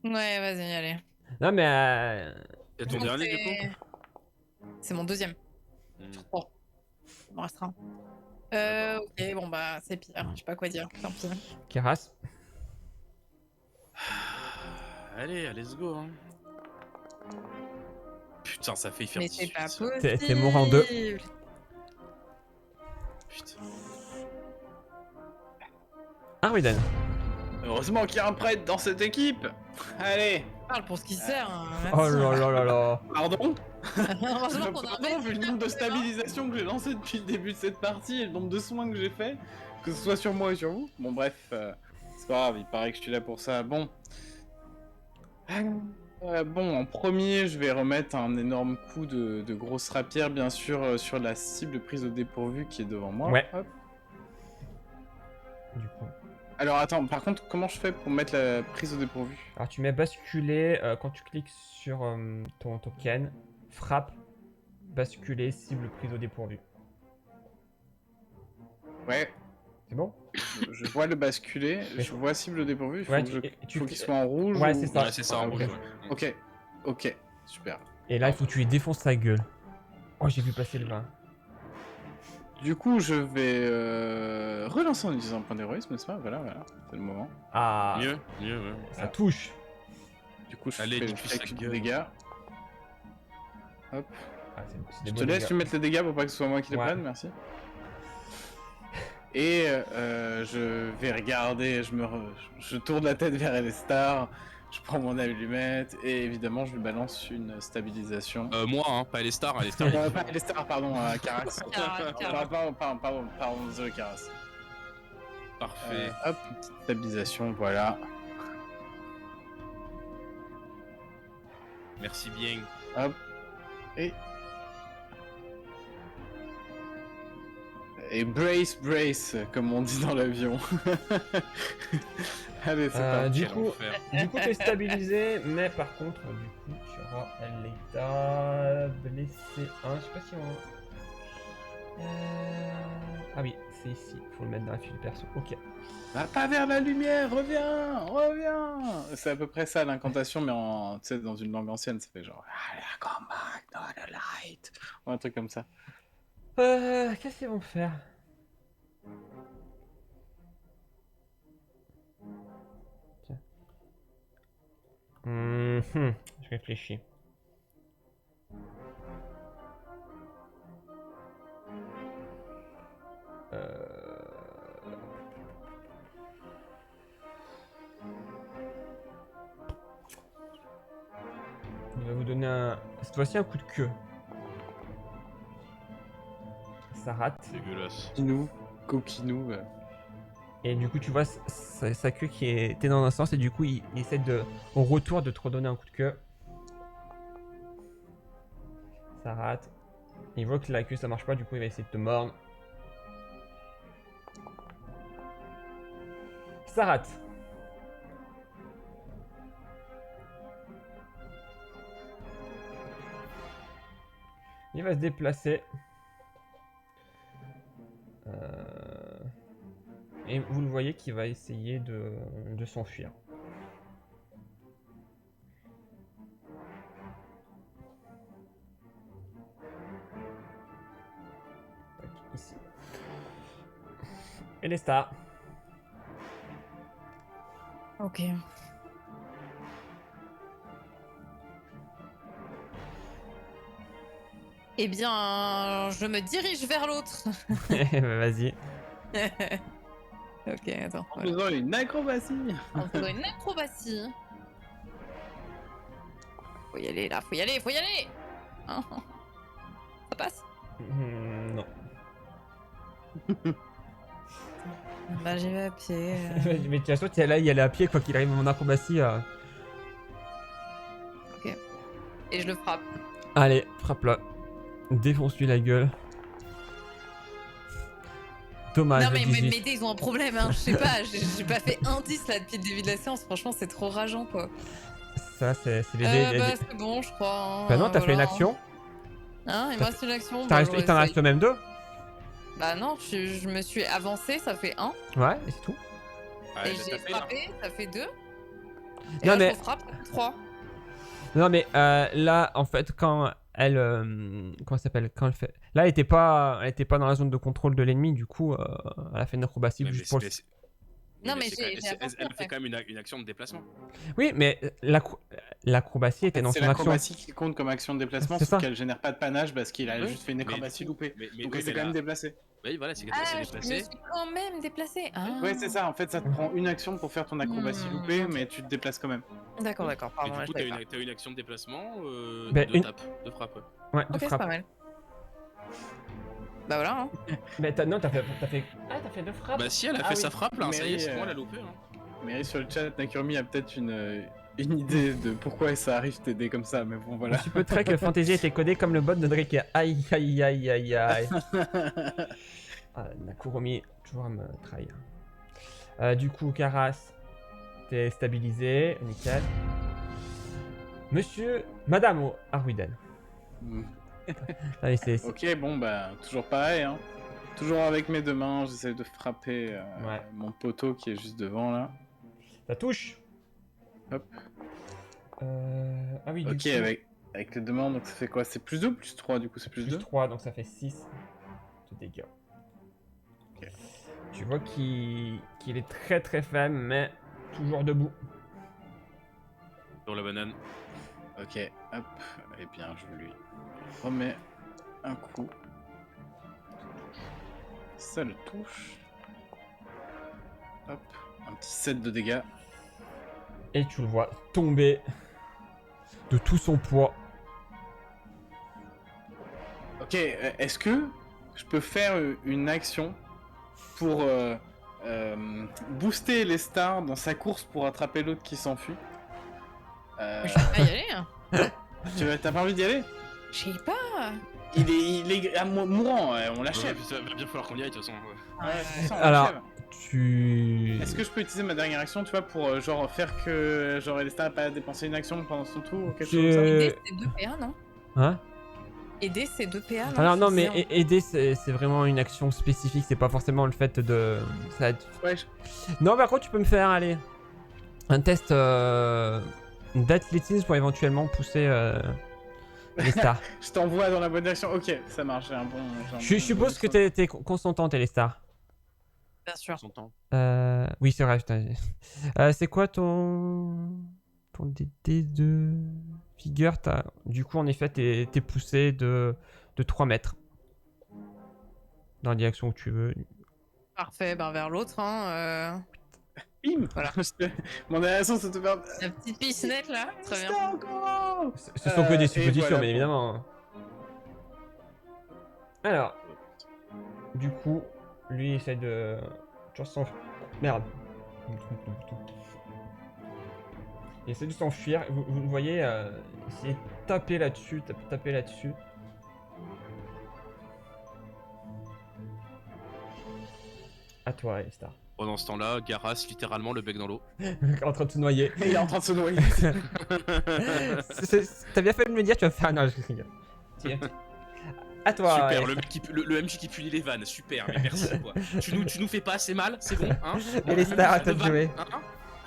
Ouais, vas-y, allez. Non, mais. C'est ton Donc, dernier du coup. C'est mon deuxième. Hmm. Bon, il m'en restera un. Ok, bon bah c'est pire, je sais pas quoi dire, tant pis. Keras. Allez, let's go. Hein. Putain, ça fait faire Mais c'est pas 18, ça. possible. T'es mort en deux. Putain. Arwiden. Heureusement qu'il y a un prêtre dans cette équipe. Allez. Parle pour ce qui sert. Hein, Oh là là. Pardon. Heureusement qu'on a un Pardon, mec vu le nombre de stabilisations que j'ai lancé depuis le début de cette partie et le nombre de soins que j'ai fait, que ce soit sur moi et sur vous. Bon bref, c'est pas grave, il paraît que je suis là pour ça. Bon. Bon, en premier, je vais remettre un énorme coup de grosse rapière, bien sûr, sur la cible prise au dépourvu qui est devant moi. Ouais. Hop. Du coup. Alors attends, par contre, comment je fais pour mettre la prise au dépourvu? Alors, tu mets basculer quand tu cliques sur ton token. Frappe. Basculer, cible prise au dépourvu. Ouais, C'est bon? je vois le basculer, Mais- je vois cible au dépourvu, il faut Ouais, faut qu'il soit en rouge. Ouais, ou- c'est ça. Ouais, c'est ça en Ah, rouge. ok. Ouais. Ok, super. Et là, il faut que tu lui défonces sa gueule. Oh, j'ai vu passer le 20. Du coup, je vais relancer en utilisant un point d'héroïsme, n'est-ce pas? Voilà, c'est le moment. Ah, Mieux, ouais. ça touche. Du coup, je Allez, fais nique-lui sa quelques gueule. dégâts. Hop. Ah, c'est Je des te beaux laisse dégâts. lui mettre les dégâts pour pas que ce soit moi qui les Ouais. prenne, merci. Et je vais regarder, je tourne la tête vers Elestar, je prends mon allumette et évidemment je lui balance une stabilisation. Moi, hein, pas les stars. Pas Elestar, pardon, Karas. Pardon, désolé Karas. Parfait. Hop, une petite stabilisation, voilà. Merci bien. Hop. Et brace, comme on dit dans l'avion. Allez, c'est parti. Du coup, t'es stabilisé, mais par contre, du coup, tu auras l'état blessé 1. Je sais pas si on. Ah oui, c'est ici. Faut le mettre dans la fiche de perso. Ok. Va pas vers la lumière, reviens. C'est à peu près ça l'incantation, mais tu sais, dans une langue ancienne, ça fait genre come back, not the light, ou un truc comme ça. Qu'est-ce qu'ils vont faire? Tiens. Je réfléchis. Il va vous donner cette fois-ci un coup de queue. Ça rate. Dégueulasse. Coquinou. Et du coup, tu vois sa queue qui était dans un sens et du coup, il essaie au retour de te redonner un coup de queue. Ça rate. Il voit que la queue ça marche pas, du coup, il va essayer de te mordre. Ça rate. Il va se déplacer. Et vous le voyez qu'il va essayer de s'enfuir. Ici. Et les stars. Ok. Eh bien, je me dirige vers l'autre. Vas-y. Ok, attends. En faisant une acrobatie. En faisant une acrobatie. Faut y aller là, faut y aller. Hein, ça passe? Non. Bah j'y vais à pied. Mais de toute façon, tu es là, il y allait à pied, quoi qu'il arrive, mon acrobatie. Ok. Et je le frappe. Allez, frappe-la. Défonce-lui la gueule. Dommage. Non mais mes 18. dés ils ont un problème, hein. Je sais pas, j'ai pas fait un 10 là depuis le début de la séance. Franchement, c'est trop rageant quoi. Ça, c'est les dés. Bah c'est bon, je crois. Hein, Bah non, t'as fait une action. Hein, il me reste une action. Il t'en reste même 2. Bah non, je me suis avancé, ça fait 1. Ouais, et c'est tout. Ah, Et j'ai frappé, ça fait 2. Et Non, là, mais- je frappe, ça fait 3. Non, mais là, en fait, quand elle. Comment ça s'appelle? Quand elle fait. Là, elle était pas dans la zone de contrôle de l'ennemi, du coup, elle a fait une acrobatie Ouais, juste pour le. Non, mais elle j'ai fait quand même une action de déplacement. Oui, mais l'acrobatie était dans C'est son action. l'acrobatie qui compte comme action de déplacement, C'est sauf ça. qu'elle génère pas de panache parce qu'il a Oui, juste fait une acrobatie loupée. Donc elle s'est quand là- même déplacée. Oui, voilà, c'est Ah, je me déplacé. suis quand même déplacée. Ah. Ouais, c'est ça. En fait, ça te prend une action pour faire ton acrobatie loupée, ok. mais tu te déplaces quand même. D'accord, Et pardon, du je coup, savais pas. t'as une action de déplacement, Bah, de une- tape, de frappe. Ouais. Ouais, de Ok, c'est frappe. pas mal. Bah voilà, hein. Mais non, t'as fait. Ah, t'as fait 2 frappes. Bah, si elle a Ah fait oui. sa frappe, là, ça y est, Mais, c'est moi, elle a loupé. Hein. Mary sur le chat, Nakurmi a peut-être une idée de pourquoi ça arrive t'aider comme ça, mais bon voilà. Tu peux très que Fantasy était codé comme le bot de Drake. Aïe, aïe, aïe, aïe, aïe. Ah, Nakuromi, toujours à me trahir. Du coup, Karas, t'es stabilisé, nickel. Madame Arwiden. Allez, c'est. Ok, bon bah toujours pareil, hein. Toujours avec mes deux mains, j'essaie de frapper Ouais. mon poteau qui est juste devant là. Ça touche. Hop. Ah oui, du Ok, coup, avec les deux mains, donc ça fait quoi? C'est plus 2 ou plus 3 du coup? C'est plus plus 2? 3, donc ça fait 6 de dégâts. Ok. Tu vois qu'il est très très faible, mais toujours debout. Sur la banane. Ok, hop, et bien je lui remets un coup. Ça le touche. Hop, un petit 7 de dégâts. Et tu le vois tomber de tout son poids. Ok, est-ce que je peux faire une action pour booster les stars dans sa course pour attraper l'autre qui s'enfuit? Je vais pas y aller. Hein. T'as pas envie d'y aller? Je sais pas. Il est mourant, on l'achève. Ça va bien falloir qu'on y aille de toute façon. Ouais, c'est pour ça, on Alors, l'achève. tu... Est-ce que je peux utiliser ma dernière action, tu vois, pour genre faire que genre Elestar n'a pas dépensé une action pendant son tour ou quelque chose comme ça? Aider, c'est 2 PA, non? Hein? Aider, c'est 2 PA, non? Alors non, Je mais sais, hein. aider, c'est vraiment une action spécifique, c'est pas forcément le fait de... Ça... Ouais, Non, par contre, tu peux me faire, allez, un test d'athlétisme pour éventuellement pousser les stars. je t'envoie dans la bonne direction. Ok, ça marche, j'ai un bon... Je suppose que t'es consentante, les stars. Bien sûr. Son temps. Oui, c'est vrai, putain. C'est quoi ton DD de figure? Du coup, en effet, t'es poussé de 3 mètres. Dans la direction où tu veux. Parfait, ben vers l'autre, hein. Bim. Voilà. Mon action, c'est de faire... La petite piscinette là, très bien. Star, go. Ce sont que des et suppositions, voilà, bien bon. évidemment. Alors, du coup, lui il essaie de... Merde. Je me trompe de bouton. Il essaie de s'enfuir. Vous le voyez, essayer de taper là-dessus, taper là-dessus. À toi, Star. Pendant ce temps-là, Garas, littéralement le bec dans l'eau. En train de se noyer. Il est en train de se noyer. T'as bien fait de me dire, tu vas faire... Non, je rigole. Tiens. À toi. Super, Star. le, mec le MJ qui punit les vannes, super, mais merci quoi. tu nous fais pas assez mal, c'est bon, hein? Et les stars, à toi de jouer. Hein,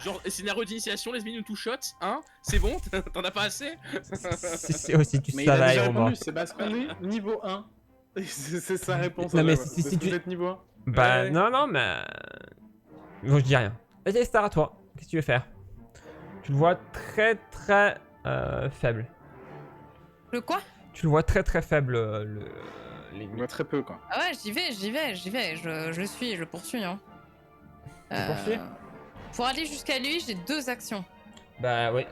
genre, scénario d'initiation, les minutes two shot, hein? C'est bon? T'en as pas assez? C'est aussi du Mais il a travail, déjà Romain. répondu, c'est parce qu'on est niveau 1. C'est sa réponse. Non, à mais chaque fois. si Parce que tu- vous êtes niveau 1. Bah Ouais. non, mais... Bon, je dis rien. Vas-y, Star, à toi. Qu'est-ce que tu veux faire? Tu le vois très faible. Le quoi? Tu le vois très faible, On l'ennemi. voit très peu, quoi. Ah ouais, j'y vais. Je le suis, je le poursuis, hein. Tu poursuis? Pour aller jusqu'à lui, j'ai 2 actions. Bah oui.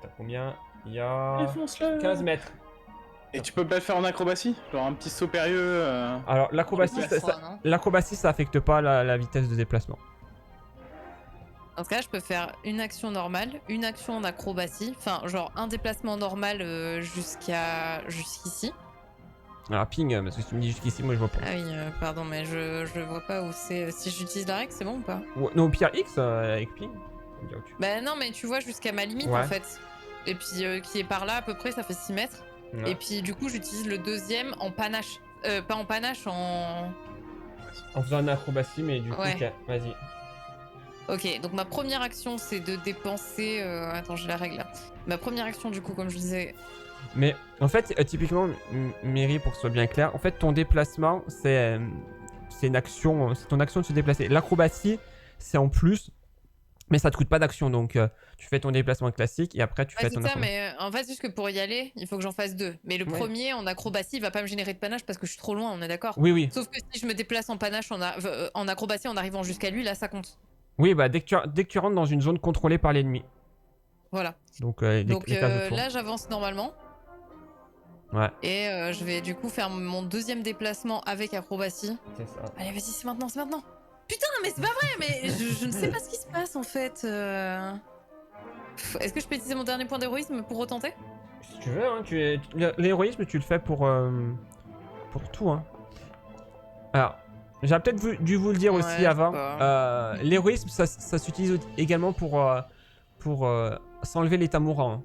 T'as combien? Il y a... Défonce-le. 15 mètres. Et tu peux pas le faire en acrobatie? Genre un petit saut périlleux Alors, l'acrobatie, Ouais, ça, non. l'acrobatie, ça affecte pas la vitesse de déplacement. Dans ce cas, je peux faire une action normale, une action en acrobatie, enfin genre un déplacement normal jusqu'ici. Alors, ping, parce que si tu me dis jusqu'ici, moi je vois pas. Ah oui, pardon, mais je vois pas où c'est. Si j'utilise la règle, c'est bon ou pas? Ouais, non, au pire X avec ping. On dirait que tu- Bah non, mais tu vois jusqu'à ma limite Ouais. en fait. Et puis qui est par là à peu près, ça fait 6 mètres. Ouais. Et puis du coup, j'utilise le deuxième en panache. Pas en panache, en... En faisant une acrobatie, mais du coup, Ouais. ok, vas-y. Ok, donc ma première action, c'est de dépenser... Attends, j'ai la règle là. Ma première action, du coup, comme je disais... Mais en fait, typiquement, Mary, pour que ce soit bien clair, en fait, ton déplacement, c'est une action, c'est ton action de se déplacer. L'acrobatie, c'est en plus, mais ça te coûte pas d'action. Donc, tu fais ton déplacement classique et après, tu Ouais, fais c'est ton ça, acrobatie. mais en fait, juste que pour y aller, il faut que j'en fasse 2. Mais le Ouais. premier, en acrobatie, il va pas me générer de panache parce que je suis trop loin, on est d'accord? Oui, oui. Sauf que si je me déplace en panache, en acrobatie, en arrivant jusqu'à lui, là, ça compte. Oui, bah, dès que tu rentres dans une zone contrôlée par l'ennemi. Voilà. Donc, Donc les cases de tour. là, j'avance normalement. Ouais, Et je vais du coup faire mon deuxième déplacement avec acrobatie. c'est ça. Allez, vas-y, c'est maintenant, c'est maintenant. Putain, mais c'est pas vrai, mais je ne sais pas ce qui se passe en fait. Est-ce que je peux utiliser mon dernier point d'héroïsme pour retenter? Si tu veux, hein, l'héroïsme, tu le fais pour tout. Hein. Alors, j'aurais peut-être dû vous le dire aussi Ouais, avant. c'est L'héroïsme, ça s'utilise également pour s'enlever l'état mourant. Hein.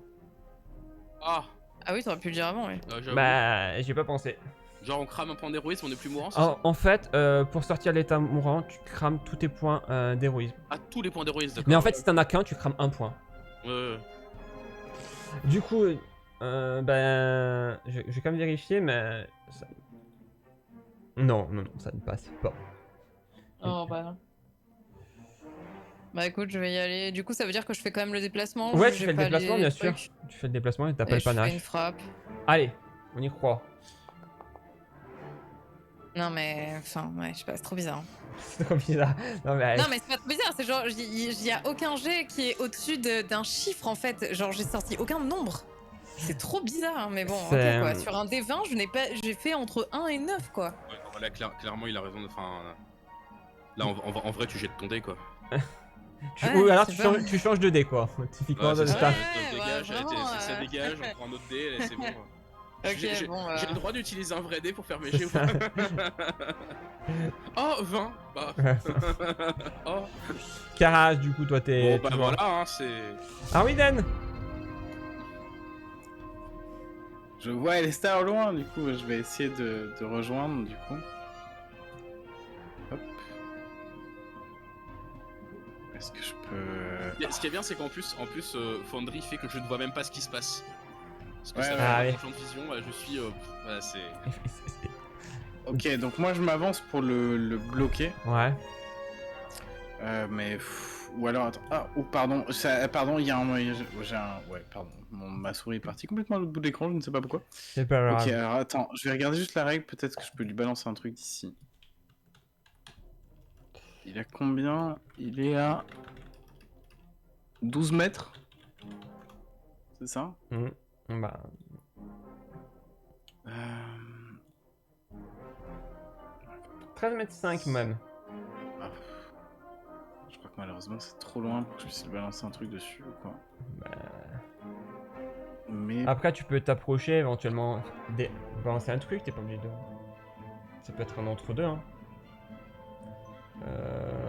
Ah, Ah oui, t'aurais pu le dire avant, oui. j'avoue. Bah, j'y ai pas pensé. Genre on crame un point d'héroïsme, on est plus mourant, c'est ça? En fait, pour sortir de l'état mourant, tu crames tous tes points d'héroïsme. Ah, tous les points d'héroïsme, d'accord. Mais en fait, si t'en as qu'un, tu crames un point. Ouais. Du coup, ben, je vais quand même vérifier, mais... Non, ça ne passe pas. Oh bah non. Bah écoute, je vais y aller. Du coup, ça veut dire que je fais quand même le déplacement. Ouais, j'ai tu fais le pas déplacement, les bien sûr. trucs. Tu fais le déplacement et t'as pas Et le je fais panache. une frappe. Allez, on y croit. Non mais, enfin, ouais, je sais pas, c'est trop bizarre. C'est trop bizarre. Non, mais, Non, mais c'est pas trop bizarre, c'est genre, il y a aucun jet qui est au-dessus d'un chiffre en fait. Genre, j'ai sorti aucun nombre. C'est trop bizarre, hein, mais bon, ok C'est- quoi. Sur un D20, j'ai fait entre 1 et 9 quoi. Ouais, non, là, clairement, il a raison. Enfin, là, en vrai, tu jettes ton dé, quoi. Ouais, ou alors c'est tu changes de dé, quoi. Typiquement, Ouais, c'est de ça, ta- dégage, vraiment, ça dégage, on prend un autre dé, là, c'est bon. Ok, J'ai bon. le droit d'utiliser un vrai dé pour faire mes C'est jets ou ça. pas? Oh, 20. Bah. Oh. Karas, du coup, toi, t'es. Bon, bah toujours- voilà, hein, c'est... Arwiden. Je vois les stars au loin, du coup, je vais essayer de rejoindre, du coup. Hop. Est-ce que je peux... Ce qui est bien, c'est qu'en plus, Foundry fait que je ne vois même pas ce qui se passe. Parce que Ouais, ça ouais. fait Ah, un oui. champ de vision, je suis... voilà, c'est... Ok, donc moi je m'avance pour le bloquer. Ouais. Mais... ou alors, attends... Ah, oh, pardon, pardon, il y a un... J'ai un... Ouais, pardon. Ma souris est partie complètement à l'autre bout de l'écran, je ne sais pas pourquoi. C'est pas grave. Ok, alors attends, je vais regarder juste la règle, peut-être que je peux lui balancer un truc d'ici. Il a combien? Il est à... 12 mètres? C'est ça? Bah, 13 mètres 5 même. Ah. Je crois que malheureusement c'est trop loin pour que je puisse lui balancer un truc dessus ou quoi. Bah, Mais... Après, tu peux t'approcher, éventuellement balancer un truc, t'es pas obligé de. Ça peut être un entre-deux, hein.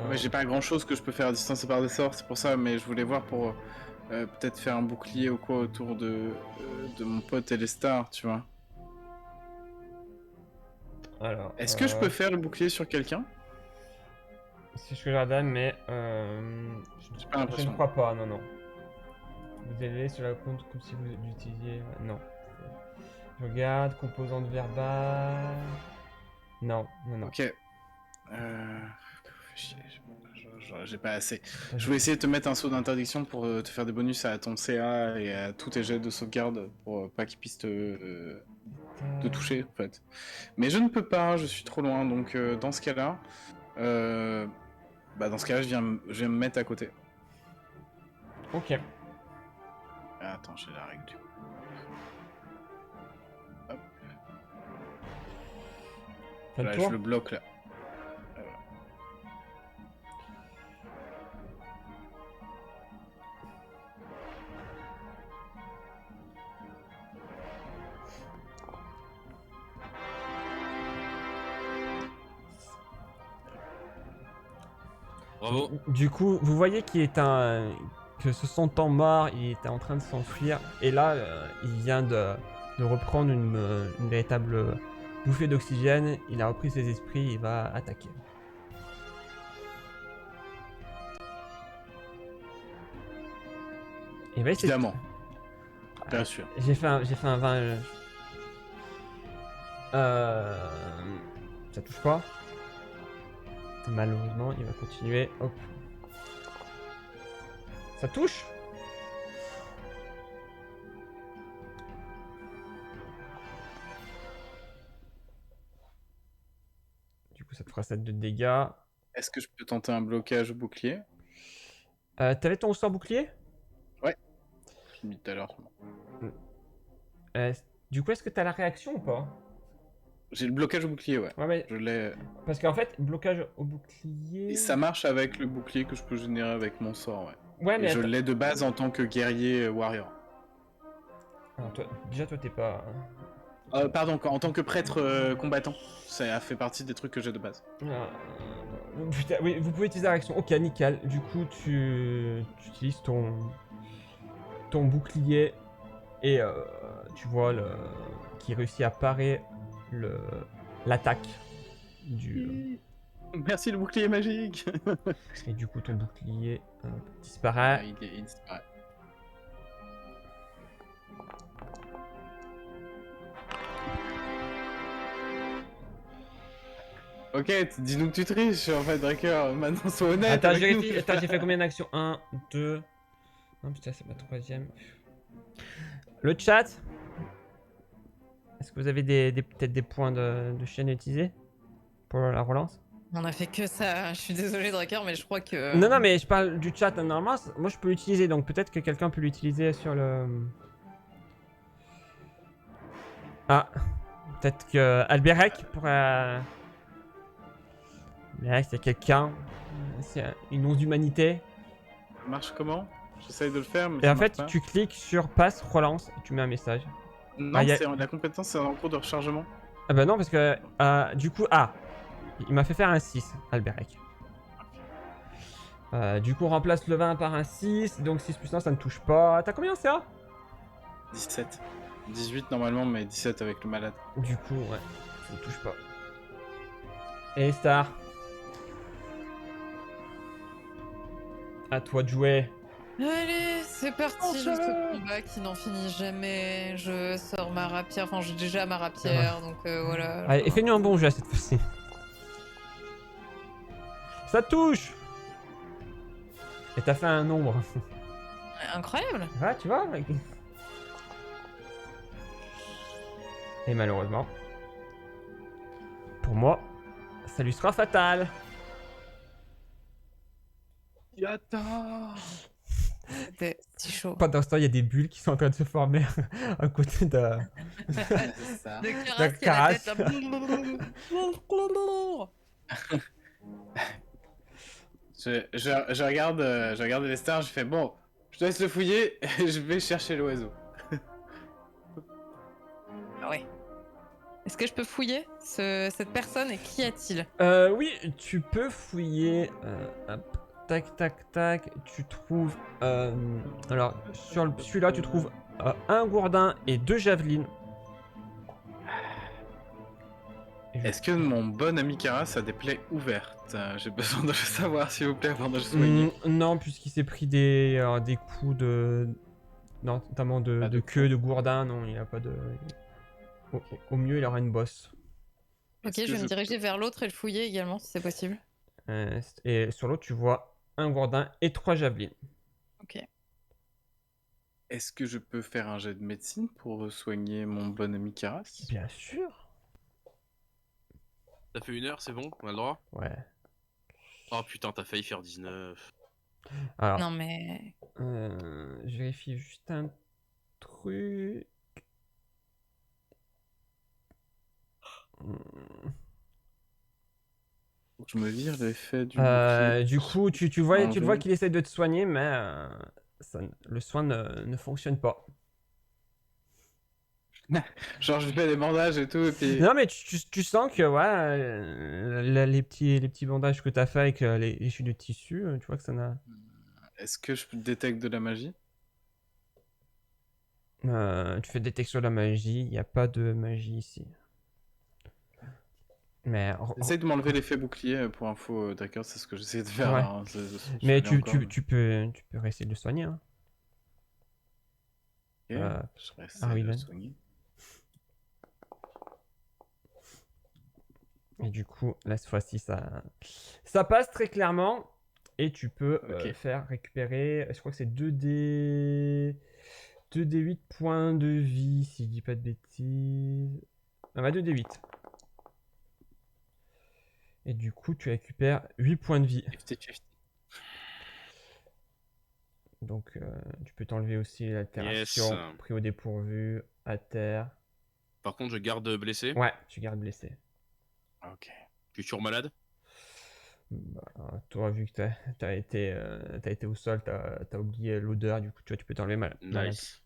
Ouais, j'ai pas grand chose que je peux faire à distance par des sorts, c'est pour ça, mais je voulais voir pour peut-être faire un bouclier ou quoi autour de mon pote et les stars, tu vois. Alors. Est-ce que je peux faire le bouclier sur quelqu'un? C'est ce que j'adore, mais. J'ai pas Je l'impression. ne crois pas, non, non. Vous allez sur la compte comme si vous l'utilisiez. Non. Je regarde, composante verbale. Non, non, non. Ok. J'ai pas assez. Je vais essayer de te mettre un saut d'interdiction pour te faire des bonus à ton CA et à tous tes jets de sauvegarde pour pas qu'ils puissent te toucher en fait. Mais je ne peux pas, je suis trop loin, donc dans ce cas-là, dans ce cas-là, je viens me mettre à côté. Ok. Ah, attends, j'ai la règle du coup. Hop. Fais le Là, tour. je le bloque là. Bravo. Du coup, vous voyez que se sentant mort, il était en train de s'enfuir. Et là, il vient de reprendre une véritable bouffée d'oxygène. Il a repris ses esprits, il va attaquer. Et bah, Évidemment. Bien sûr. J'ai fait un 20. Ça touche pas. Malheureusement, il va continuer. Hop. Ça touche. Du coup, ça te fera 7 de dégâts. Est-ce que je peux tenter un blocage au bouclier? T'avais ton sort bouclier? Ouais. Je l'ai mis tout à l'heure. Du coup, est-ce que t'as la réaction ou pas? J'ai le blocage au bouclier, ouais. Ouais, mais Je l'ai. parce qu'en fait, blocage au bouclier. Et ça marche avec le bouclier que je peux générer avec mon sort, ouais. Ouais, Et mais je attends. l'ai de base en tant que guerrier warrior. Alors, déjà, toi, t'es pas. Pardon, en tant que prêtre combattant. Ça fait partie des trucs que j'ai de base. Putain, oui, vous pouvez utiliser la réaction. Ok, nickel. Du coup, tu utilises ton bouclier et tu vois qui réussit à parer l'attaque du. Merci le bouclier magique. Et du coup, ton bouclier disparaît. Il disparaît. Ok, dis-nous que tu triches en fait, Draker. Maintenant, sois honnête. Attends, avec j'ai nous. réfléchi. Attends, j'ai fait combien d'actions? 1, 2. Non, putain, c'est ma troisième. Le chat. Est-ce que vous avez peut-être des points de chaîne à utiliser pour la relance? On a fait que ça. Je suis désolée, Drakkar, mais je crois que. Non, non, mais je parle du chat. Normalement, moi, je peux l'utiliser. Donc, peut-être que quelqu'un peut l'utiliser sur le... Ah. Peut-être que Alberec pourrait... Alberec, c'est quelqu'un. C'est une once d'humanité. Ça marche comment? J'essaye de le faire, mais Et ça en marche fait, pas. tu cliques sur passe, relance, et tu mets un message. Non, Ah, y a- la compétence, c'est en cours de rechargement. Ah bah non, parce que du coup, il m'a fait faire un 6, Alberec. Du coup, on remplace le 20 par un 6, donc 6 plus 1, ça ne touche pas. T'as combien, CA? 17. 18 normalement, mais 17 avec le malade. Du coup, ouais, ça ne touche pas. Et Star, à toi de jouer. Allez, c'est parti, ce combat qui n'en finit jamais. Je sors ma rapière, enfin j'ai déjà ma rapière, donc voilà. Allez, et fais-nous un bon jet cette fois-ci. Ça touche. Et t'as fait un nombre. Incroyable. Ouais, tu vois. Et malheureusement, pour moi, ça lui sera fatal. Yata. C'était si chaud. Pendant ce temps, il y a des bulles qui sont en train de se former à côté de... C'est ça. De Karas qui a la tête là. Je regarde les stars, je fais bon, je te laisse le fouiller et je vais chercher l'oiseau. Ah ouais. Est-ce que je peux fouiller cette personne et qui a-t-il? Oui, tu peux fouiller. Hop, tac, tac, tac. Tu trouves. Alors, sur celui-là, tu trouves un gourdin et 2 javelines. Est-ce que mon bon ami Karas a des plaies ouvertes? J'ai besoin de le savoir, s'il vous plaît, avant de le soigner. Non, puisqu'il s'est pris des coups de. Non, notamment de Pas de queue, de gourdin. Non, il a pas de. Au mieux, il aura une bosse. Ok, Est-ce je que vais me diriger vers l'autre et le fouiller également, si c'est possible. Et sur l'autre, tu vois un gourdin et 3 javelines. Ok. Est-ce que je peux faire un jet de médecine pour soigner mon bon ami Karas? Bien sûr. Ça fait 1 heure, c'est bon? On a le droit? Ouais. Oh putain, t'as failli faire 19. Alors, Non mais. je vérifie juste un truc. Faut que je me vire l'effet du bouclier. Du coup, tu le vois qu'il essaie de te soigner, mais le soin ne fonctionne pas. Genre, je lui fais des bandages et tout, et puis... Non, mais tu sens que ouais, les petits bandages que tu as fait avec les chutes de tissu, tu vois que ça n'a. Est-ce que je détecte de la magie? Tu fais détection de la magie, il n'y a pas de magie ici. Mais, Essaye de m'enlever l'effet bouclier pour info, d'accord, c'est ce que j'essaie de faire Ouais. là. Hein, mais je l'ai encore, tu peux essayer de le soigner. Hein. Ok, je vais essayer de Arwilen. le soigner. Et du coup, là, cette fois-ci, ça passe très clairement. Et tu peux Ok. faire récupérer, je crois que c'est 2d8 points de vie, si je dis pas de bêtises. Ah bah 2d8. Et du coup, tu récupères 8 points de vie. 50-50. Donc, tu peux t'enlever aussi l'altération, Yes. pris au dépourvu, à terre. Par contre, je garde blessé. Ouais, tu gardes blessé. Ok. Tu es toujours malade? Bah, toi, vu que t'as été au sol, t'as oublié l'odeur, du coup, tu vois, tu peux t'enlever mal. Nice.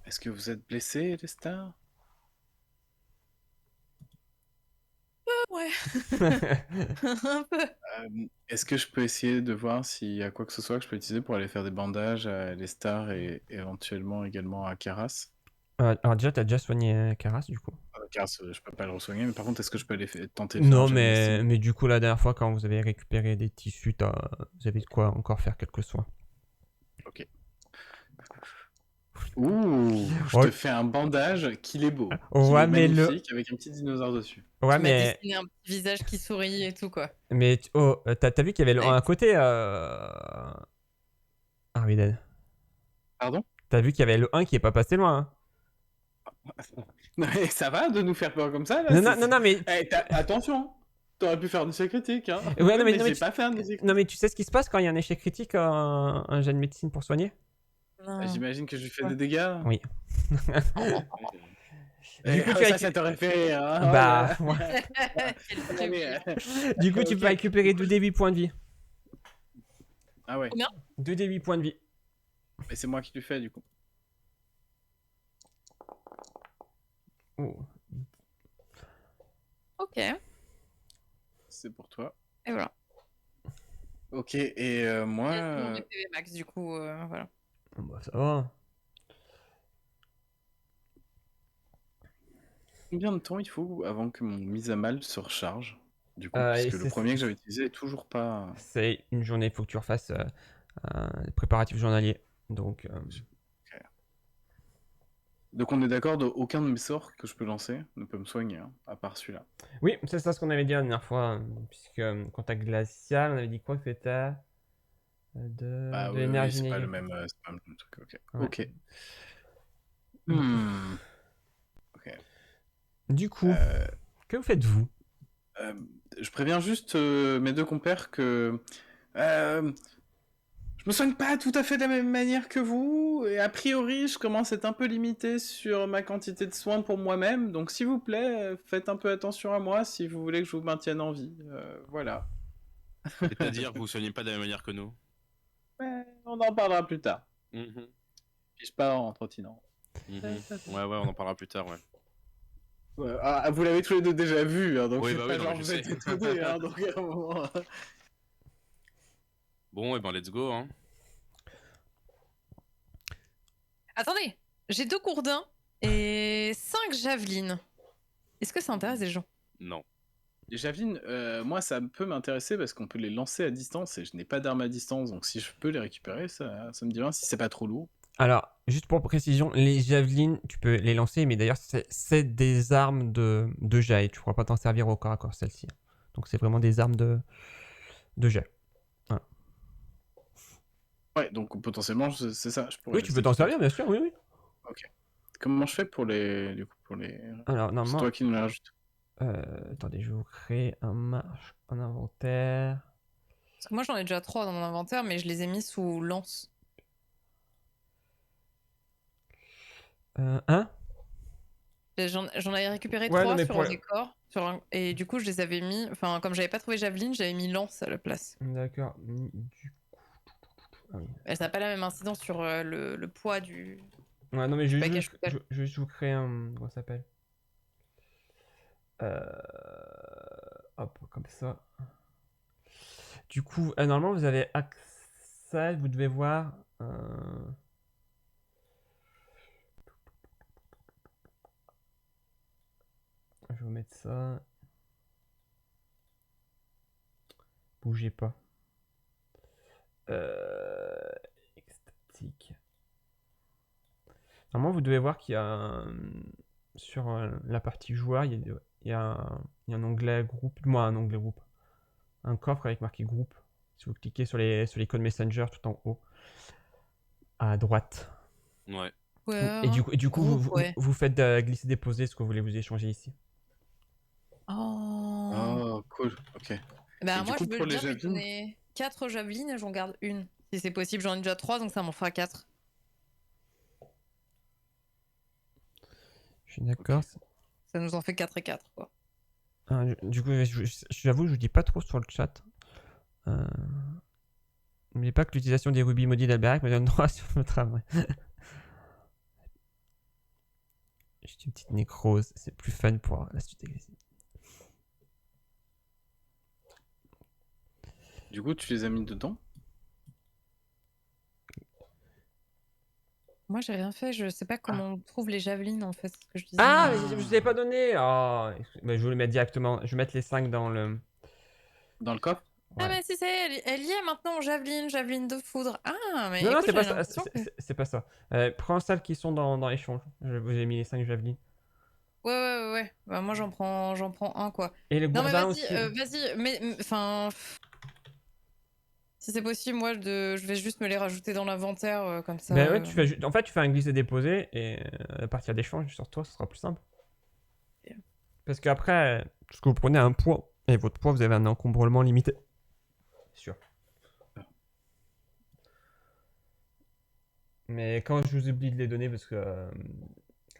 Est-ce que vous êtes blessé, les stars? Ouais. Un peu. Est-ce que je peux essayer de voir s'il y a quoi que ce soit que je peux utiliser pour aller faire des bandages à les stars et éventuellement également à Karas? Alors déjà, t'as déjà soigné Karas, du coup. Karas, je peux pas le re-soigner, mais par contre, est-ce que je peux aller tenter de faire un Non, jet de médecine? mais du coup, la dernière fois, quand vous avez récupéré des tissus, vous avez de quoi encore faire quelques soins. Ok. Ouh, je Ouais. te fais un bandage qu'il est beau. Ouais, qu'il est mais magnifique, avec un petit dinosaure dessus. Ouais, Tu m'as mais... dessiné un petit visage qui sourit et tout, quoi. Mais t'as vu qu'il y avait le 1 à côté Arwiden. Pardon? T'as vu qu'il y avait le 1 qui est pas passé loin. Hein. Mais ça va de nous faire peur comme ça, là? Non, mais... Attention, t'aurais pu faire un essai critique, hein. Ouais, non, mais j'ai tu... pas fait un essai critique. Non, mais tu sais ce qui se passe quand il y a un échec critique, un jet de médecine pour soigner? Non. J'imagine que je lui fais des dégâts. Oui. Du coup, tu ça t'aurait fait rire, hein. Bah, Oh ouais. Quel là prévu. là. Du coup, tu peux Ok. récupérer 2d8 points de vie. Ah ouais, 2d8 points de vie. mais c'est moi qui lui fais, du coup. Oh. Ok, et C'est pour toi. voilà. Ok, et moi... J'ai mon PV max, du coup, voilà. Bah, ça va. Combien de temps il faut avant que mon mise à mal se recharge? Du coup, Et puisque le c'est- premier que j'avais utilisé est toujours pas... C'est une journée, il faut que tu refasses un préparatif journalier. Donc, Donc on est d'accord, aucun de mes sorts que je peux lancer ne peut me soigner, hein, à part celui-là. oui, c'est ça ce qu'on avait dit la dernière fois. Puisque contact glacial, on avait dit quoi que c'était de Bah oui, l'énergie c'est pas négative. c'est pas le même truc, ok. Ouais. Ok. Hmm. Ok. Du coup, Euh, que faites-vous? je préviens juste mes deux compères que je me soigne pas tout à fait de la même manière que vous, et a priori, je commence à être un peu limité sur ma quantité de soins pour moi-même, donc s'il vous plaît, faites un peu attention à moi si vous voulez que je vous maintienne en vie. Voilà. C'est-à-dire que vous soignez pas de la même manière que nous. Ouais, on en parlera plus tard. Mhm. Puis je pars en trottinant. Mhm. Ouais, on en parlera plus tard, ouais. Ouais, vous l'avez tous les deux déjà vu, hein, donc Oui, je bah sais oui, pas non, genre mais vous je êtes sais. étonnés, hein, donc à un moment... Bon, et ben let's go, hein. Attendez, j'ai 2 gourdins et 5 javelines. Est-ce que ça intéresse des gens? Non. Les javelines, moi ça peut m'intéresser parce qu'on peut les lancer à distance et je n'ai pas d'arme à distance, donc si je peux les récupérer, ça me dit bien si c'est pas trop lourd. Alors, juste pour précision, les javelines, tu peux les lancer, mais d'ailleurs, c'est des armes de jet. Et tu ne pourras pas t'en servir au corps à corps, celle-ci. Donc, c'est vraiment des armes de jet. Voilà. Ouais, donc potentiellement c'est ça, je pourrais Oui, tu les peux t'en équiper. servir, bien sûr, oui, oui. Ok. Comment je fais pour les... Du coup, pour les... Alors, C'est normalement, toi qui me les rajoutes. attendez, je vais vous créer un inventaire. Parce que moi j'en ai déjà 3 dans mon inventaire, mais je les ai mis sous lance. Hein? J'en avais récupéré Ouais, non, 3 mais sur pour un décor. Et du coup, je les avais mis. Enfin, comme j'avais pas trouvé javeline, j'avais mis lance à la place. D'accord. Du coup... Ah oui. Et ça n'a pas la même incidence sur le poids du. Ouais, non, mais je vais package juste, total. je vais juste vous créer un... Comment ça s'appelle? Hop, comme ça. Du coup, normalement, vous avez accès, vous devez voir... Je vais vous mettre ça. Bougez pas. Extatique. Normalement, vous devez voir qu'il y a sur la partie joueur, il y a un onglet groupe. Moi, un onglet groupe. Un coffre avec marqué groupe. Si vous cliquez sur les codes Messenger tout en haut, à droite. Ouais. Ouais, Et du coup, groupe, ouais. vous faites glisser-déposer ce que vous voulez vous échanger ici. Oh. Oh, cool, ok. Bah, Et du moi, coup, je veux pour les bien lui javelines donner 4 javelines et j'en garde une. Si c'est possible, j'en ai déjà 3, donc ça m'en fera 4. Je suis d'accord. Ok. Ça nous en fait 4 et 4, quoi. Du coup, j'avoue, je vous dis pas trop sur le chat. N'oubliez pas que l'utilisation des rubis maudits d'Alberac me donne droit sur le travail. Juste une petite nécrose, c'est plus fun pour la suite agressive. Du coup, tu les as mis dedans? Moi, j'ai rien fait. Je sais pas comment on trouve les javelines, en fait. C'est ce que je disais. Ah, mais je vous ai pas donné. Oh, mais je vais le mettre directement. Je vais mettre les 5 dans le. Dans le coffre? Ah, Ouais. mais si, elle y est maintenant, javeline de foudre. Ah, mais Non, non, écoute, c'est pas j'avais ça. l'impression que... C'est pas ça. Prends celles qui sont dans l'échange. Je vous ai mis les 5 javelines. Ouais. Bah, moi, j'en prends un, quoi. Et le Non, mais gourdin vas-y, aussi. mais enfin... Si c'est possible, moi, je vais juste me les rajouter dans l'inventaire, comme ça. Ben ouais, en fait, tu fais un glisser-déposer et à partir d'échange sur toi, ce sera plus simple. Parce qu'après, tout ce que vous prenez un poids, et votre poids, vous avez un encombrement limité. C'est sûr. Mais quand je vous oublie de les donner, parce que... comment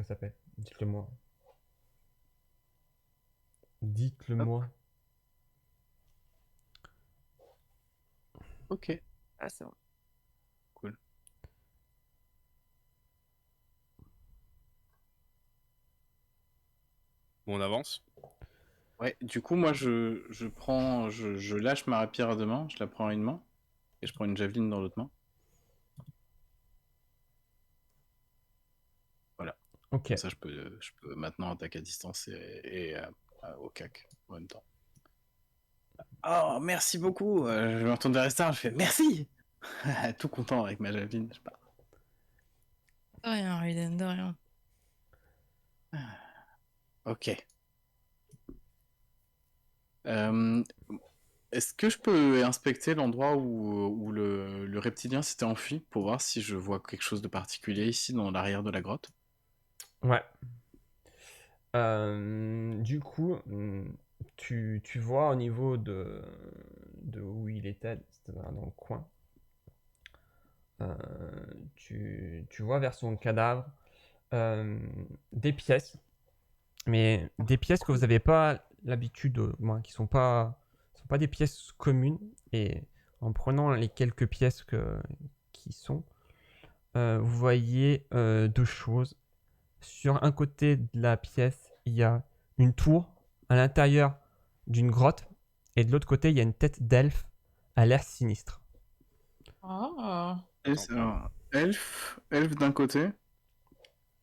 ça s'appelle? Dites-le moi. Dites-le moi. Ok, Ah, c'est vrai. cool. Bon, on avance. Ouais, du coup, moi, je lâche ma rapière à deux mains, je la prends à une main, et je prends une javeline dans l'autre main. Voilà. Ok. Comme ça, je peux maintenant attaquer à distance et au cac en même temps. Oh, merci beaucoup. Je me retourne vers Estar, je fais merci. Tout content avec ma javeline, je sais pas. De rien, Raiden, de rien. Ok. Euh, Est-ce que je peux inspecter l'endroit où le reptilien s'était enfui pour voir si je vois quelque chose de particulier ici dans l'arrière de la grotte? Ouais. Du coup, tu vois au niveau de où il était, c'était dans le coin. Tu vois vers son cadavre des pièces, mais des pièces que vous n'avez pas l'habitude, qui sont pas des pièces communes. Et en prenant les quelques pièces qui sont, vous voyez deux choses. Sur un côté de la pièce, il y a une tour à l'intérieur d'une grotte, et de l'autre côté, il y a une tête d'elfe à l'air sinistre. Ah. Et c'est un elfe d'un côté,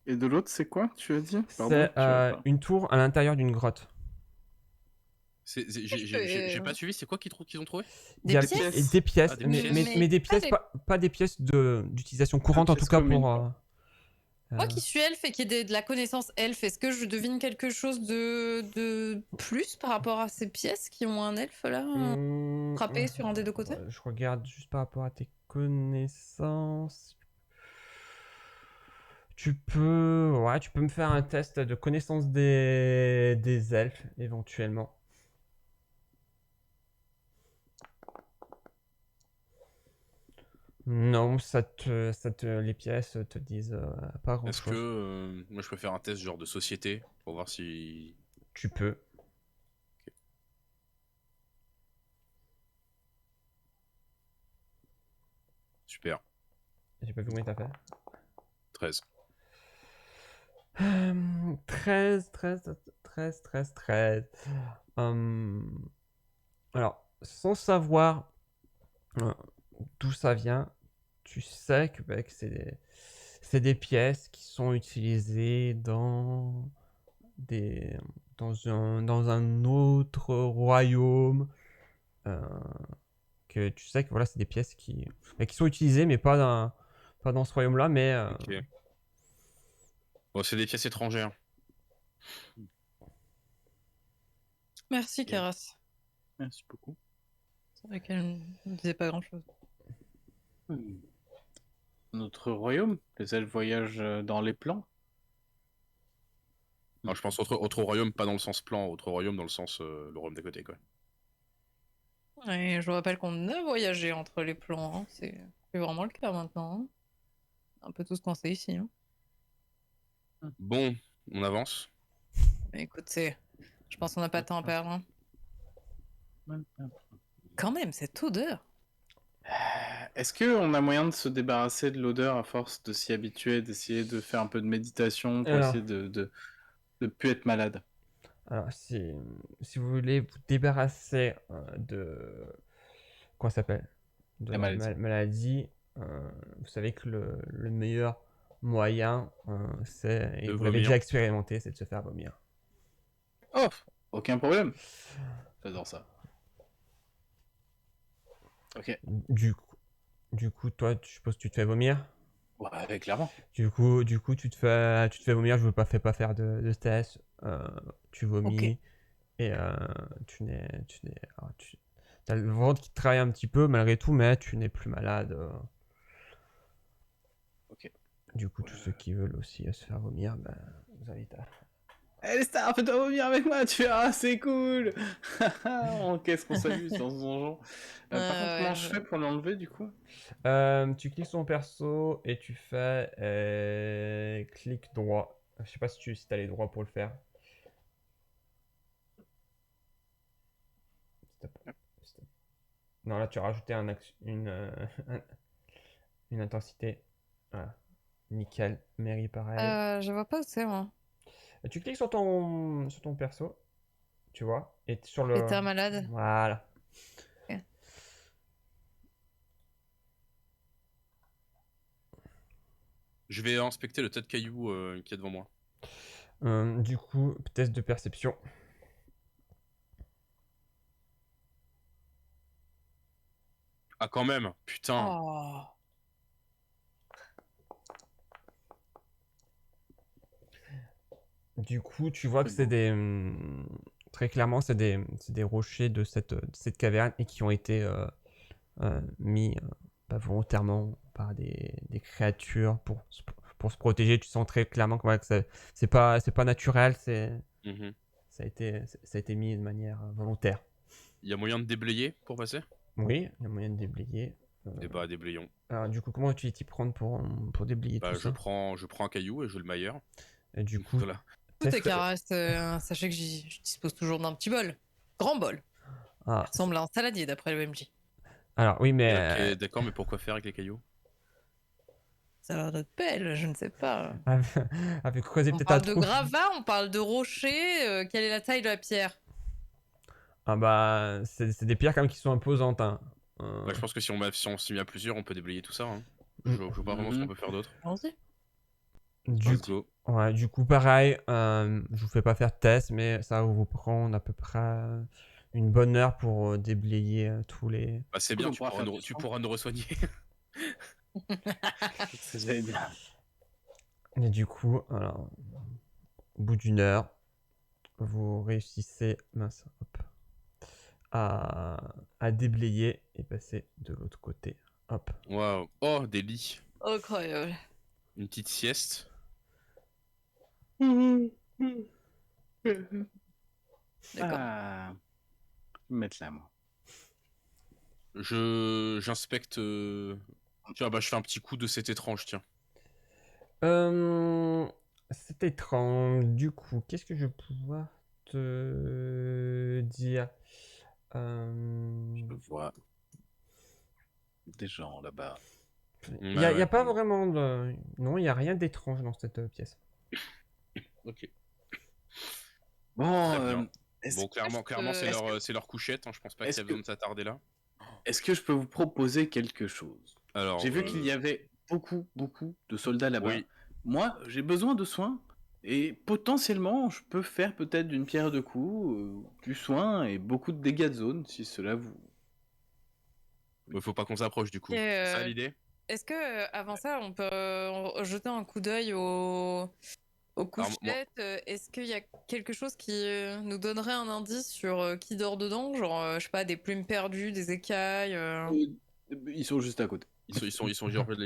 et de l'autre, c'est quoi, tu as dit? Pardon, C'est j'avais pas. une tour à l'intérieur d'une grotte. J'ai pas suivi, c'est quoi qu'ils ont trouvé? Il y a Des pièces? des pièces, Ah, des mais, pièces. mais des pas pièces, pas des pièces d'utilisation courante, en tout pièces cas communes, pour. quoi. Moi qui suis elfe et qui ai de la connaissance elfe, est-ce que je devine quelque chose de plus par rapport à ces pièces qui ont un elfe là frappé sur un des deux côtés? Je regarde juste par rapport à tes connaissances. Tu peux me faire un test de connaissance des elfes, éventuellement. Non, les pièces te disent pas Est-ce que grand-chose. moi je peux faire un test genre de société pour voir si. Tu peux. Super. J'ai pas vu combien t'as fait. 13. 13, 13, 13, 13, 13. Alors, sans savoir d'où ça vient, tu sais que c'est des pièces qui sont utilisées dans dans un autre royaume. euh, que tu sais que voilà, c'est des pièces qui sont utilisées, mais pas dans ce royaume-là, mais Ok. Bon, c'est des pièces étrangères. Merci, Ok. Karas. Merci beaucoup. C'est vrai qu'elle ne disait pas grand chose. Notre royaume, les elfes voyagent dans les plans. Alors, je pense autre royaume, pas dans le sens plan, autre royaume dans le sens le royaume d'à côté, quoi. Et je vous rappelle qu'on a voyagé entre les plans, hein. C'est plus vraiment le cas maintenant. Hein. Un peu tous coincés ici. Hein. Bon, on avance. Mais écoute, je pense qu'on n'a pas de temps à perdre. Hein. Quand même, cette odeur. Est-ce qu'on a moyen de se débarrasser de l'odeur à force de s'y habituer, d'essayer de faire un peu de méditation pour Alors. essayer de plus être malade? Alors, si vous voulez vous débarrasser de. Comment ça s'appelle? De La la maladie. maladie, vous savez que le meilleur moyen, et De vous l'avez vomir. déjà expérimenté, c'est de se faire vomir. Oh, aucun problème. J'adore ça. Ok. Du coup, toi, je suppose que tu te fais vomir. Ouais, clairement. Du coup, tu te fais vomir. Je veux pas faire de test. Tu vomis Ok. et t'as le ventre qui travaille un petit peu malgré tout, mais tu n'es plus malade. Ok. Du coup, tous ceux qui veulent aussi se faire vomir, ben, vous invite Hey, Star, fais-toi vomir avec moi, tu verras, c'est cool. Qu'est-ce qu'on s'amuse dans ce donjon. Par contre, comment je fais pour l'enlever du coup? Tu cliques sur ton perso et tu fais clic droit. Je sais pas si t'as les droits pour le faire. Non, là tu as rajouté une intensité. Voilà. Nickel. Mary, pareil. Je vois pas où c'est, moi. Tu cliques sur ton perso, tu vois, et sur le. État malade. Voilà. Ok. Je vais inspecter le tas de cailloux qui est devant moi. Du coup, test de perception. Ah, quand même, putain. Oh. Du coup, tu vois que c'est des. Très clairement, c'est des rochers de cette caverne et qui ont été mis pas volontairement par des créatures pour se protéger. Tu sens très clairement que, voilà, que c'est pas naturel, Mhm. ça a été mis de manière volontaire. Il y a moyen de déblayer pour passer? Oui, il y a moyen de déblayer. Eh bah, déblayons. Alors, du coup, comment tu t'y prendre pour déblayer Bah, tout ça? je prends un caillou et je le mailleur. Et du coup, Voilà. Tout test- est caresse, sachez que je dispose toujours d'un petit bol. Grand bol. Ah, Il ressemble à un saladier d'après le MJ. alors oui, mais Ok, d'accord, mais pourquoi faire avec les cailloux? Ça va notre pelle, je ne sais pas. avec creuser On peut-être parle un de trou. gravats, on parle de rochers. Quelle est la taille de la pierre? Ah bah, c'est des pierres quand même qui sont imposantes, hein. Bah, je pense que si on s'y met à plusieurs, on peut déblayer tout ça. Hein. Mm. Je vois pas vraiment ce qu'on peut faire d'autre. Allons-y. Du Let's go. Ouais, du coup, pareil, je vous fais pas faire de test, mais ça va vous prendre à peu près une bonne heure pour déblayer tous les. Bah, c'est Cool, bien, on pourra faire du tu son. pourras nous re-soigner. C'est génial. Et du coup, alors, au bout d'une heure, vous réussissez, mince, hop, à déblayer et passer de l'autre côté. Hop. Waouh. Oh, des lits. Incroyable. Une petite sieste. D'accord. Ah. Je vais me mettre là, moi. J'inspecte. Tiens, bah, je fais un petit coup de cet étrange, tiens. C'est étrange. Du coup, qu'est-ce que je vais pouvoir te dire? Je vois des gens là-bas. Il n'y a, Ouais, pas ouais. vraiment de. Non, il n'y a rien d'étrange dans cette pièce. Ok. Bon, Très bien. est-ce Bon, clairement, c'est leur couchette. Hein. Je pense pas qu'il y est-ce a besoin que- de s'attarder là. est-ce que je peux vous proposer quelque chose? Alors, J'ai vu qu'il y avait beaucoup de soldats là-bas. oui. Moi, j'ai besoin de soins. Et potentiellement, je peux faire peut-être d'une pierre deux coups, du soin et beaucoup de dégâts de zone, si cela vous... Il faut pas qu'on s'approche du coup. Ok, C'est ça l'idée? Est-ce que avant ça, on peut jeter un coup d'œil aux Alors, couchettes? Est-ce qu'il y a quelque chose qui nous donnerait un indice sur qui dort dedans? Genre, je sais pas, des plumes perdues, des écailles. Ils sont juste à côté. Ils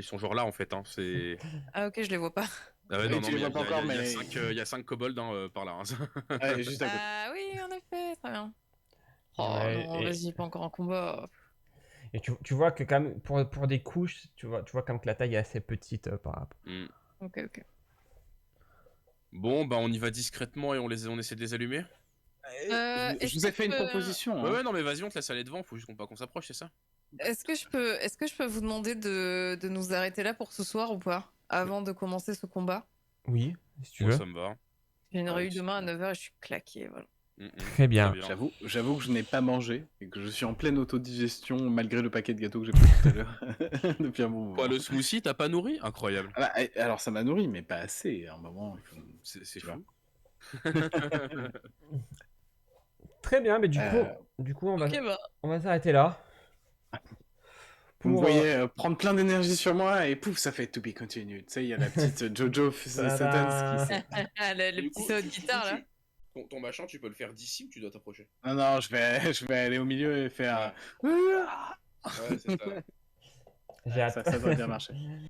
sont genre là en fait. Hein. C'est. Ah ok, je les vois pas. Ah ouais, Et non, tu non, les mais vois pas encore, mais... il y a 5 kobolds hein, par là. Hein. Ouais, juste à côté. Ah oui, en effet, très bien. Oh Ouais, non, vas-y, pas encore un combat. Et tu vois que quand même, pour des couches, tu vois quand même que la taille est assez petite par rapport. Mm. Ok. Bon, bah on y va discrètement et on essaie de les allumer. Je est-ce vous ai que fait je une peux- proposition. Ouais, Hein. ouais, non, mais vas-y, on te laisse aller devant. Faut juste qu'on pas qu'on s'approche, c'est ça? Est-ce que je peux vous demander de nous arrêter là pour ce soir ou pas? Avant de commencer ce combat? Oui, si tu Moi, veux. ça me va. J'ai une Ouais, réunion demain à 9h et je suis claqué, voilà. Très bien. J'avoue que je n'ai pas mangé et que je suis en pleine autodigestion malgré le paquet de gâteaux que j'ai pris tout à l'heure depuis un bon moment. Quoi, le smoothie, t'as pas nourri? Incroyable. Ah bah, alors ça m'a nourri, mais pas assez. À un moment, il faut... C'est Tu vois. fou. Très bien, mais Euh, du coup, on va, Ok, bah. on va s'arrêter là. Vous me Pour, voyez prendre plein d'énergie sur moi et pouf, ça fait to be continued. Tu sais, il y a la petite Jojo Sentence Tada. qui... Le Du petit coup, saut de guitare là. Ton machin, tu peux le faire d'ici ou tu dois t'approcher? Non, je vais aller au milieu et faire... Ouais, c'est ça. j'ai hâte. Ça doit bien marcher.